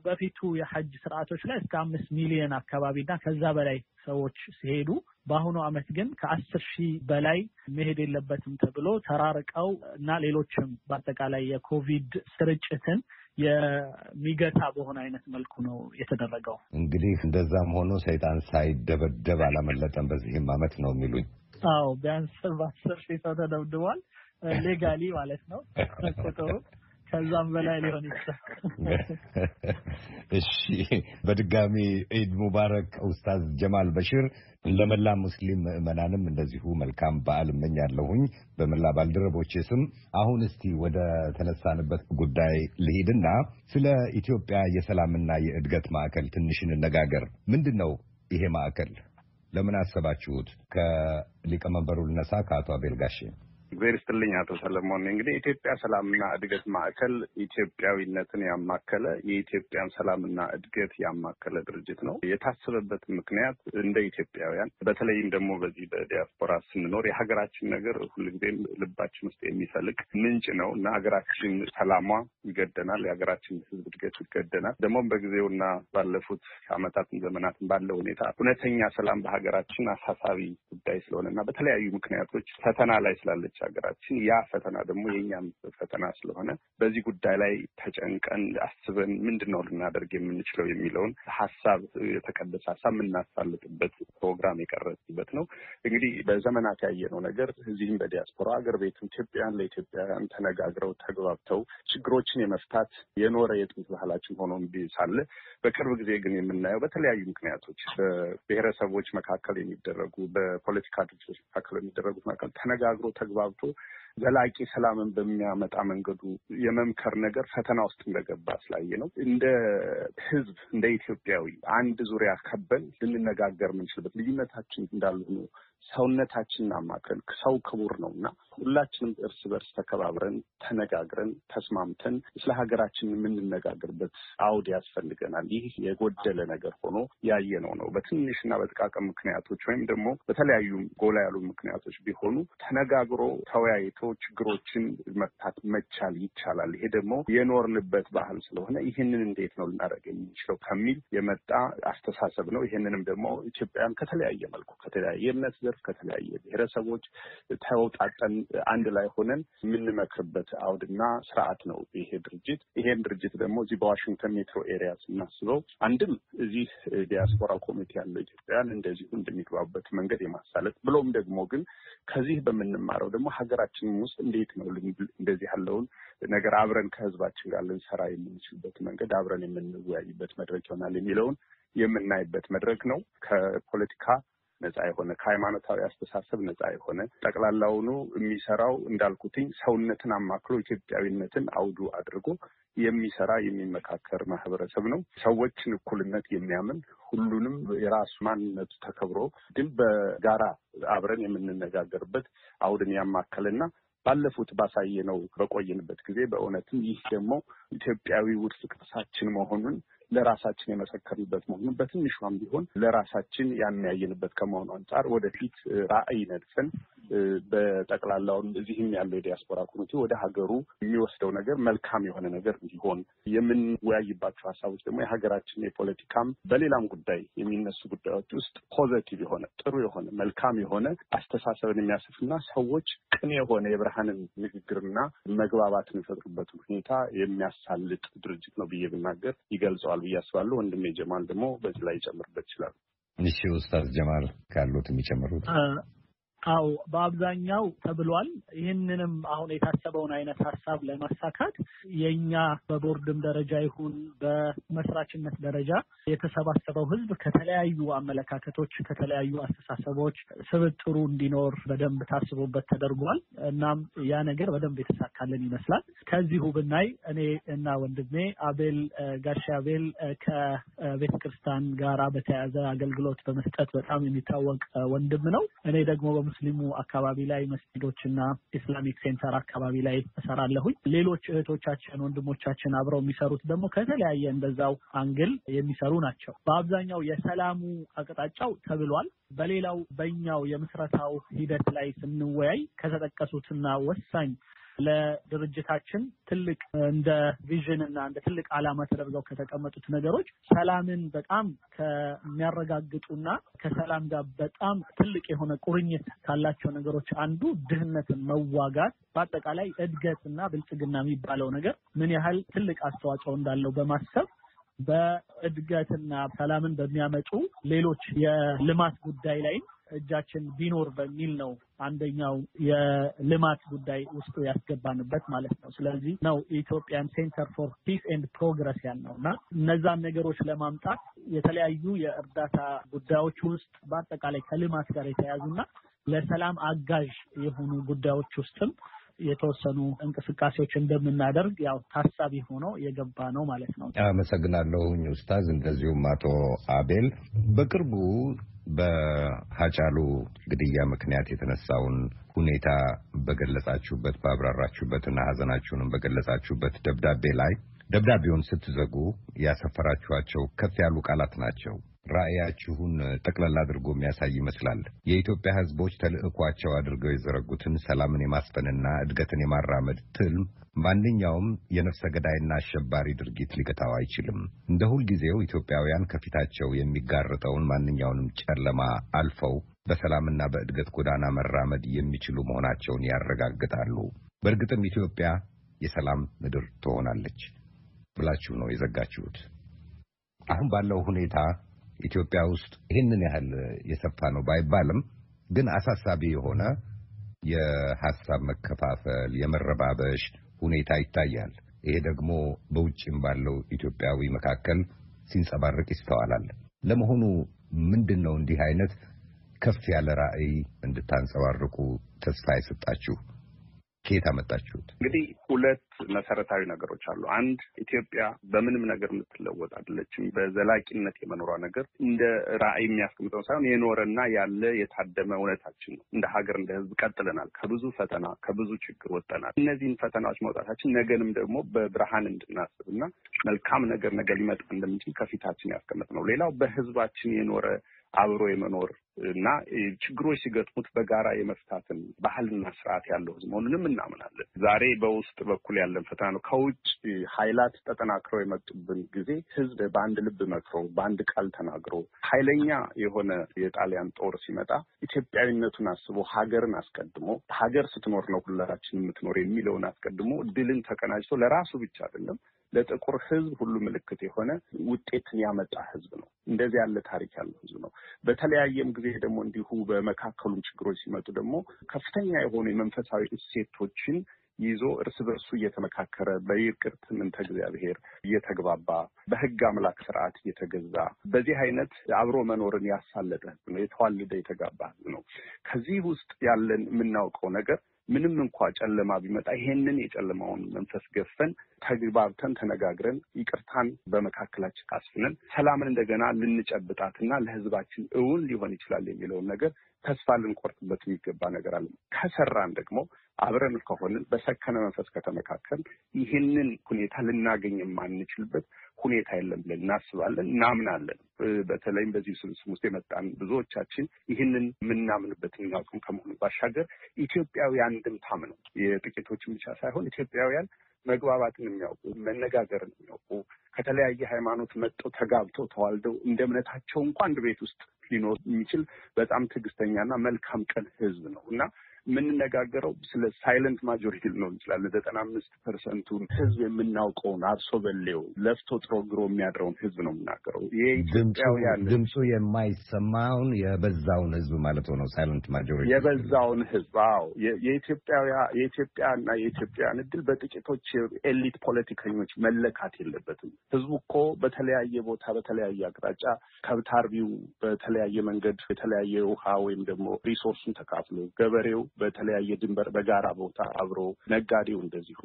በፊቱ የሐጅ ስርዓቶች ላይ እስከ 5 ሚሊዮን አካባቢና ከዛ በላይ ሰዎች ሲሄዱ፣ በአሁኑ ዓመት ግን ከ10,000 በላይ መሄድ የለበትም ተብሎ ተራርቀው እና ሌሎችም በአጠቃላይ የኮቪድ ስርጭትን የሚገታ በሆነ አይነት መልኩ ነው የተደረገው። እንግዲህ እንደዛም ሆኖ ሰይጣን ሳይደበደብ አላመለጠም በዚህም ዓመት ነው የሚሉኝ። አዎ ቢያንስ 10,000 ሰው ተደብድቧል። ሌጋሊ ማለት ነው ቁጥሩ ከዛም በላይ ሊሆን ይችላል። እሺ፣ በድጋሚ ኢድ ሙባረክ ኡስታዝ ጀማል በሽር። ለመላ ሙስሊም ምዕመናንም እንደዚሁ መልካም በዓል እመኛለሁኝ በመላ ባልደረቦቼ ስም። አሁን እስቲ ወደ ተነሳንበት ጉዳይ ልሂድና ስለ ኢትዮጵያ የሰላምና የእድገት ማዕከል ትንሽ እንነጋገር። ምንድን ነው ይሄ ማዕከል? ለምን አሰባችሁት? ከሊቀመንበሩ ልነሳ፣ ከአቶ አቤል ጋሼ። እግዚአብሔር ይስጥልኝ አቶ ሰለሞን። እንግዲህ ኢትዮጵያ ሰላምና እድገት ማዕከል ኢትዮጵያዊነትን ያማከለ የኢትዮጵያን ሰላምና እድገት ያማከለ ድርጅት ነው። የታሰበበት ምክንያት እንደ ኢትዮጵያውያን በተለይም ደግሞ በዚህ በዲያስፖራ ስንኖር የሀገራችን ነገር ሁልጊዜም ልባችን ውስጥ የሚፈልቅ ምንጭ ነው እና ሀገራችን ሰላሟ ይገደናል፣ የሀገራችን ሕዝብ እድገት ይገደናል። ደግሞ በጊዜውና ባለፉት ዓመታትን ዘመናትን ባለው ሁኔታ እውነተኛ ሰላም በሀገራችን አሳሳቢ ጉዳይ ስለሆነና በተለያዩ ምክንያቶች ፈተና ላይ ስላለች ሀገራችን ያ ፈተና ደግሞ የኛም ፈተና ስለሆነ በዚህ ጉዳይ ላይ ተጨንቀን አስበን ምንድነው ልናደርግ የምንችለው የሚለውን ሐሳብ የተቀደሰ ሐሳብ የምናሳልጥበት ፕሮግራም የቀረጽበት ነው። እንግዲህ በዘመናት ያየነው ነገር እዚህም በዲያስፖራ ሀገር ቤት ኢትዮጵያን ለኢትዮጵያውያን ተነጋግረው ተግባብተው ችግሮችን የመፍታት የኖረ የጥንት ባህላችን ሆኖ ሳለ በቅርብ ጊዜ ግን የምናየው በተለያዩ ምክንያቶች በብሔረሰቦች መካከል የሚደረጉ በፖለቲካ ድርጅቶች መካከል የሚደረጉት መካከል ተነጋግሮ ተግባብቶ ዘላቂ ሰላምን በሚያመጣ መንገዱ የመምከር ነገር ፈተና ውስጥ እንደገባ ስላየ ነው። እንደ ሕዝብ እንደ ኢትዮጵያዊ አንድ ዙሪያ ከበን ልንነጋገር የምንችልበት ልዩነታችን እንዳሉ ነው። ሰውነታችንን አማከል ሰው ክቡር ነውና ሁላችንም እርስ በርስ ተከባብረን ተነጋግረን ተስማምተን ስለ ሀገራችን የምንነጋገርበት አውድ ያስፈልገናል። ይህ የጎደለ ነገር ሆኖ ያየነው ነው። በትንሽና በጥቃቅን ምክንያቶች ወይም ደግሞ በተለያዩ ጎላ ያሉ ምክንያቶች ቢሆኑ ተነጋግሮ ተወያይቶ ችግሮችን መፍታት መቻል ይቻላል። ይሄ ደግሞ የኖርንበት ባህል ስለሆነ ይህንን እንዴት ነው ልናደርግ የምንችለው ከሚል የመጣ አስተሳሰብ ነው። ይህንንም ደግሞ ኢትዮጵያውያን ከተለያየ መልኩ ከተለያየ እምነት ዘርፍ ከተለያየ ብሔረሰቦች ተውጣጠን አንድ ላይ ሆነን የምንመክርበት አውድና ስርዓት ነው ይሄ ድርጅት። ይሄን ድርጅት ደግሞ እዚህ በዋሽንግተን ሜትሮ ኤሪያ ስናስበው አንድም እዚህ ዲያስፖራ ኮሚቴ ያለው ኢትዮጵያውያን እንደዚሁ እንደሚግባቡበት መንገድ የማሳለጥ ብሎም ደግሞ ግን ከዚህ በምንማረው ደግሞ ሀገራችን ውስጥ እንዴት ነው እንደዚህ ያለውን ነገር አብረን ከህዝባችን ጋር ልንሰራ የምንችልበት መንገድ አብረን የምንወያይበት መድረክ ይሆናል የሚለውን የምናይበት መድረክ ነው። ከፖለቲካ ነፃ የሆነ ከሃይማኖታዊ አስተሳሰብ ነፃ የሆነ ጠቅላላውኑ የሚሰራው እንዳልኩትኝ ሰውነትን አማክሎ ኢትዮጵያዊነትን አውዱ አድርጎ የሚሰራ የሚመካከር ማህበረሰብ ነው። ሰዎችን እኩልነት የሚያምን ሁሉንም የራሱ ማንነቱ ተከብሮ ግን በጋራ አብረን የምንነጋገርበት አውድን ያማከልና ባለፉት ባሳየነው በቆየንበት ጊዜ በእውነትም ይህ ደግሞ ኢትዮጵያዊ ውርስ ቅርሳችን መሆኑን ለራሳችን የመሰከርንበት መሆኑን በትንሿም ቢሆን ለራሳችን ያናያየንበት ከመሆኑ አንጻር ወደፊት ራዕይ ነድፈን በጠቅላላው እዚህም ያለው የዲያስፖራ ኮሚቴ ወደ ሀገሩ የሚወስደው ነገር መልካም የሆነ ነገር እንዲሆን የምንወያይባቸው ሀሳቦች ደግሞ የሀገራችን የፖለቲካም በሌላም ጉዳይ የሚነሱ ጉዳዮች ውስጥ ፖዘቲቭ የሆነ ጥሩ የሆነ መልካም የሆነ አስተሳሰብን የሚያስፍና ሰዎች ቅን የሆነ የብርሃንን ንግግርና መግባባትን የሚፈጥሩበት ሁኔታ የሚያሳልጥ ድርጅት ነው ብዬ ብናገር ይገልጸዋል ብዬ አስባለሁ። ወንድሜ ጀማል ደግሞ በዚህ ላይ ይጨምርበት ይችላል። እሺ ኡስታዝ ጀማል ካሉት የሚጨምሩት? አው በአብዛኛው ተብሏል። ይህንንም አሁን የታሰበውን አይነት ሀሳብ ለማሳካት የኛ በቦርድም ደረጃ ይሁን በመስራችነት ደረጃ የተሰባሰበው ህዝብ ከተለያዩ አመለካከቶች ከተለያዩ አስተሳሰቦች ስብጥሩ እንዲኖር በደንብ ታስቦበት ተደርጓል። እናም ያ ነገር በደንብ የተሳካልን ይመስላል። ከዚሁ ብናይ እኔ እና ወንድሜ አቤል ጋሻ አቤል ከቤተ ክርስቲያን ጋራ በተያያዘ አገልግሎት በመስጠት በጣም የሚታወቅ ወንድም ነው። እኔ ደግሞ ሙስሊሙ አካባቢ ላይ መስጊዶችና ኢስላሚክ ሴንተር አካባቢ ላይ እሰራለሁኝ። ሌሎች እህቶቻችን ወንድሞቻችን አብረው የሚሰሩት ደግሞ ከተለያየ እንደዛው አንግል የሚሰሩ ናቸው። በአብዛኛው የሰላሙ አቅጣጫው ተብሏል። በሌላው በእኛው የምስረታው ሂደት ላይ ስንወያይ ከተጠቀሱትና ወሳኝ ለድርጅታችን ትልቅ እንደ ቪዥን እና እንደ ትልቅ ዓላማ ተደርገው ከተቀመጡት ነገሮች ሰላምን በጣም ከሚያረጋግጡና ከሰላም ጋር በጣም ትልቅ የሆነ ቁርኝት ካላቸው ነገሮች አንዱ ድህነትን መዋጋት፣ በአጠቃላይ እድገትና ብልጽግና የሚባለው ነገር ምን ያህል ትልቅ አስተዋጽኦ እንዳለው በማሰብ በእድገትና ሰላምን በሚያመጡ ሌሎች የልማት ጉዳይ ላይ እጃችን ቢኖር በሚል ነው አንደኛው የልማት ጉዳይ ውስጥ ያስገባንበት ማለት ነው። ስለዚህ ነው ኢትዮጵያን ሴንተር ፎር ፒስ ኤንድ ፕሮግረስ ያልነውና እነዛን ነገሮች ለማምጣት የተለያዩ የእርዳታ ጉዳዮች ውስጥ በአጠቃላይ ከልማት ጋር የተያያዙና ለሰላም አጋዥ የሆኑ ጉዳዮች ውስጥም የተወሰኑ እንቅስቃሴዎች እንደምናደርግ ያው ታሳቢ ሆኖ የገባ ነው ማለት ነው። አመሰግናለሁ ኡስታዝ። እንደዚሁም አቶ አቤል በቅርቡ በሃጫሉ ግድያ ምክንያት የተነሳውን ሁኔታ በገለጻችሁበት ባብራራችሁበትና ሐዘናችሁንም በገለጻችሁበት ደብዳቤ ላይ ደብዳቤውን ስትዘጉ ያሰፈራችኋቸው ከፍ ያሉ ቃላት ናቸው። ራእያችሁን ጠቅላላ አድርጎ የሚያሳይ ይመስላል። የኢትዮጵያ ሕዝቦች ተልዕኳቸው አድርገው የዘረጉትን ሰላምን የማስፈንና እድገትን የማራመድ ትልም ማንኛውም የነፍሰ ገዳይና አሸባሪ ድርጊት ሊገታው አይችልም። እንደ ሁልጊዜው ኢትዮጵያውያን ከፊታቸው የሚጋርጠውን ማንኛውንም ጨለማ አልፈው በሰላምና በእድገት ጎዳና መራመድ የሚችሉ መሆናቸውን ያረጋግጣሉ። በእርግጥም ኢትዮጵያ የሰላም ምድር ትሆናለች ብላችሁ ነው የዘጋችሁት። አሁን ባለው ሁኔታ ኢትዮጵያ ውስጥ ይህንን ያህል የሰፋ ነው ባይባልም ግን አሳሳቢ የሆነ የሐሳብ መከፋፈል፣ የመረባበሽ ሁኔታ ይታያል። ይሄ ደግሞ በውጭም ባለው ኢትዮጵያዊ መካከል ሲንጸባረቅ ይስተዋላል። ለመሆኑ ምንድነው እንዲህ አይነት ከፍ ያለ ራዕይ እንድታንጸባርቁ ተስፋ የሰጣችሁ? ከየት አመጣችሁት? እንግዲህ ሁለት መሰረታዊ ነገሮች አሉ። አንድ ኢትዮጵያ በምንም ነገር የምትለወጥ አይደለችም። በዘላቂነት የመኖሯ ነገር እንደ ራዕይ የሚያስቀምጠው ሳይሆን የኖረና ያለ የታደመ እውነታችን ነው። እንደ ሀገር እንደ ሕዝብ ቀጥለናል። ከብዙ ፈተና ከብዙ ችግር ወጥተናል። እነዚህን ፈተናዎች መውጣታችን ነገንም ደግሞ በብርሃን እንድናስብና መልካም ነገር ነገ ሊመጣ እንደሚችል ከፊታችን ያስቀምጥ ነው። ሌላው በሕዝባችን የኖረ አብሮ የመኖር እና ችግሮች ሲገጥሙት በጋራ የመፍታትን ባህልና ስርዓት ያለው ህዝብ መሆኑንም እናምናለን። ዛሬ በውስጥ በኩል ያለን ፈተና ነው። ከውጭ ኃይላት ተጠናክረው የመጡብን ጊዜ ህዝብ በአንድ ልብ መክሮ በአንድ ቃል ተናግሮ ኃይለኛ የሆነ የጣሊያን ጦር ሲመጣ ኢትዮጵያዊነቱን አስቦ ሀገርን አስቀድሞ ሀገር ስትኖር ነው ሁላችን የምትኖር የሚለውን አስቀድሞ ድልን ተቀናጅቶ ለራሱ ብቻ አይደለም ለጥቁር ህዝብ ሁሉ ምልክት የሆነ ውጤትን ያመጣ ህዝብ ነው። እንደዚህ ያለ ታሪክ ያለው ህዝብ ነው። በተለያየም ጊዜ ደግሞ እንዲሁ በመካከሉም ችግሮች ሲመጡ ደግሞ ከፍተኛ የሆኑ የመንፈሳዊ እሴቶችን ይዞ እርስ በርሱ እየተመካከረ በይቅር ትምንተ እግዚአብሔር እየተግባባ በህግ አምላክ ስርዓት እየተገዛ በዚህ አይነት አብሮ መኖርን ያሳለጠ ህዝብ ነው። የተዋለደ የተጋባ ህዝብ ነው። ከዚህ ውስጥ ያለን የምናውቀው ነገር ምንም እንኳ ጨለማ ቢመጣ ይሄንን የጨለማውን መንፈስ ገፈን ተግባብተን ተነጋግረን ይቅርታን በመካከላችን አስፍነን ሰላምን እንደገና ልንጨብጣትና ለህዝባችን እውን ሊሆን ይችላል የሚለውን ነገር ተስፋ ልንቆርጥበት የሚገባ ነገር አለ። ከሰራን ደግሞ አብረን ከሆንን በሰከነ መንፈስ ከተመካከል ይህንን ሁኔታ ልናገኝ የማንችልበት ሁኔታ የለም ብለን እናስባለን፣ እናምናለን። በተለይም በዚህ ስብስብ ውስጥ የመጣን ብዙዎቻችን ይህንን የምናምንበት እናውቅም ከመሆኑ ባሻገር ኢትዮጵያውያን እንድምታም ነው። የጥቂቶችን ብቻ ሳይሆን ኢትዮጵያውያን መግባባትን የሚያውቁ መነጋገርን የሚያውቁ ከተለያየ ሃይማኖት መጥተው ተጋብተው ተዋልደው እንደ እምነታቸው እንኳን አንድ ቤት ውስጥ ሊኖር የሚችል በጣም ትዕግስተኛና መልካም ቀን ህዝብ ነው እና የምንነጋገረው ስለ ሳይለንት ማጆሪቲ ነው እንችላለን። 95% ህዝብ የምናውቀውን አርሶ በሌው ለፍቶ ጥሮ ግሮ የሚያድረውን ህዝብ ነው የምናገረው። የኢትዮጵያውያን ድምፁ የማይሰማውን የበዛውን ህዝብ ማለት ነው። ሳይለንት ማጆሪቲ የበዛውን ህዝብ። አዎ የኢትዮጵያና የኢትዮጵያን እድል በጥቂቶች ኤሊት ፖለቲከኞች መለካት የለበትም። ህዝቡ እኮ በተለያየ ቦታ በተለያየ አቅጣጫ ከብት አርቢው በተለያየ መንገድ የተለያየ ውሃ ወይም ደግሞ ሪሶርሱን ተካፍሎ ገበሬው በተለያየ ድንበር በጋራ ቦታ አብሮ ነጋዴው እንደዚሁ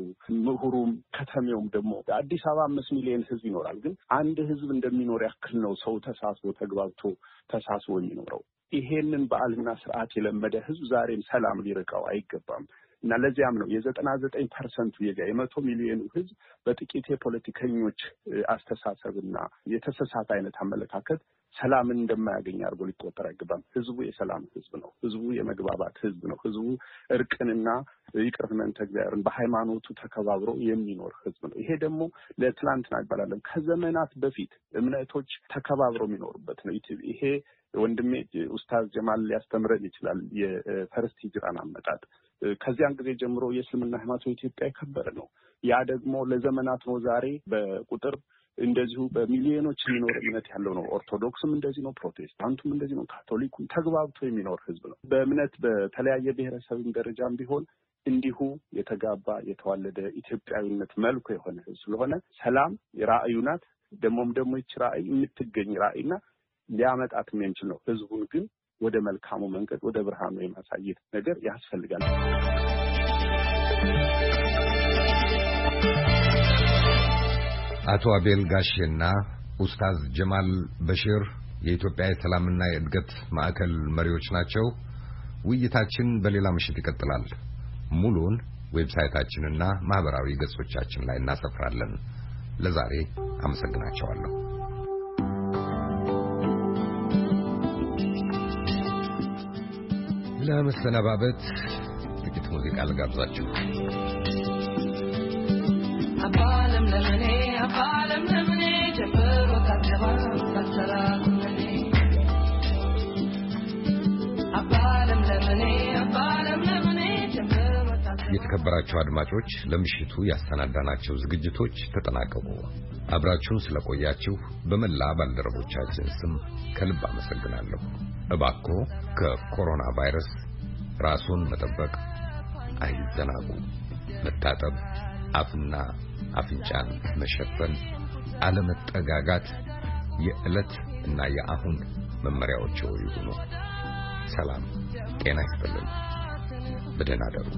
ምሁሩም ከተሜውም ደግሞ አዲስ አበባ 5 ሚሊዮን ህዝብ ይኖራል። ግን አንድ ህዝብ እንደሚኖር ያክል ነው ሰው ተሳስቦ ተግባብቶ ተሳስቦ የሚኖረው። ይሄንን በዓልና ስርዓት የለመደ ህዝብ ዛሬም ሰላም ሊርቀው አይገባም። እና ለዚያም ነው የ99% የ100 ሚሊዮን ህዝብ በጥቂት የፖለቲከኞች አስተሳሰብና የተሰሳተ አይነት አመለካከት ሰላምን እንደማያገኝ አድርጎ ሊቆጠር አይገባም። ህዝቡ የሰላም ህዝብ ነው። ህዝቡ የመግባባት ህዝብ ነው። ህዝቡ እርቅንና ይቅርታን ተግባርን በሃይማኖቱ ተከባብሮ የሚኖር ህዝብ ነው። ይሄ ደግሞ ለትላንትና ይባላል ከዘመናት በፊት እምነቶች ተከባብሮ የሚኖሩበት ነው። ይሄ ወንድሜ ኡስታዝ ጀማል ሊያስተምረን ይችላል የፈርስት ሂጅራን አመጣጥ። ከዚያን ጊዜ ጀምሮ የእስልምና ሃይማኖት ኢትዮጵያ የከበረ ነው። ያ ደግሞ ለዘመናት ነው። ዛሬ በቁጥር እንደዚሁ በሚሊዮኖች የሚኖር እምነት ያለው ነው። ኦርቶዶክስም እንደዚህ ነው፣ ፕሮቴስታንቱም እንደዚህ ነው፣ ካቶሊኩም ተግባብቶ የሚኖር ህዝብ ነው። በእምነት በተለያየ ብሔረሰብም ደረጃም ቢሆን እንዲሁ የተጋባ የተዋለደ ኢትዮጵያዊነት መልኩ የሆነ ህዝብ ስለሆነ ሰላም ራእዩ ናት። ደግሞ ይች ራእይ የምትገኝ ራእይና ሊያመጣትም የሚችል ነው። ህዝቡን ግን ወደ መልካሙ መንገድ ወደ ብርሃኑ የማሳየት ነገር ያስፈልጋል። አቶ አቤል ጋሼና ኡስታዝ ጀማል በሽር የኢትዮጵያ የሰላምና የእድገት ማዕከል መሪዎች ናቸው። ውይይታችን በሌላ ምሽት ይቀጥላል። ሙሉውን ዌብሳይታችንና ማህበራዊ ገጾቻችን ላይ እናሰፍራለን። ለዛሬ አመሰግናቸዋለሁ። ለመሰነባበት ጥቂት ሙዚቃ ልጋብዛችሁ። አባለም ለምኔ ጀምሮ ታጀባ ታሰራኩነኔ አባለም ለምኔ ጀምሮ ታጀባ። የተከበራችሁ አድማጮች ለምሽቱ ያሰናዳናቸው ዝግጅቶች ተጠናቀቁ። አብራችሁን ስለቆያችሁ በመላ ባልደረቦቻችን ስም ከልብ አመሰግናለሁ። እባክዎ ከኮሮና ቫይረስ ራስዎን መጠበቅ አይዘናጉ። መታጠብ፣ አፍና አፍንጫን መሸፈን፣ አለመጠጋጋት የዕለት እና የአሁን መመሪያዎች ይሁኑ። ሰላም ጤና ይስጥልን። በደህና እደሩ።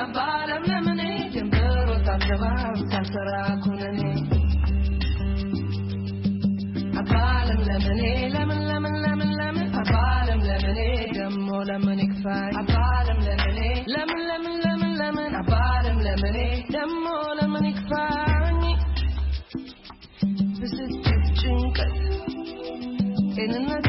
አባለም ለምኔ ጀምሮ ታጀባ ታሰራኩነኔ አባለም ለምኔ ለምን አባለም ለምኔ ደሞ ለምን ይክፋኝ አባለም ለምኔ ለምን አባለም ለምኔ ደሞ ለምን ይክፋኝ ብስጭት ጭንቀት ጤንነት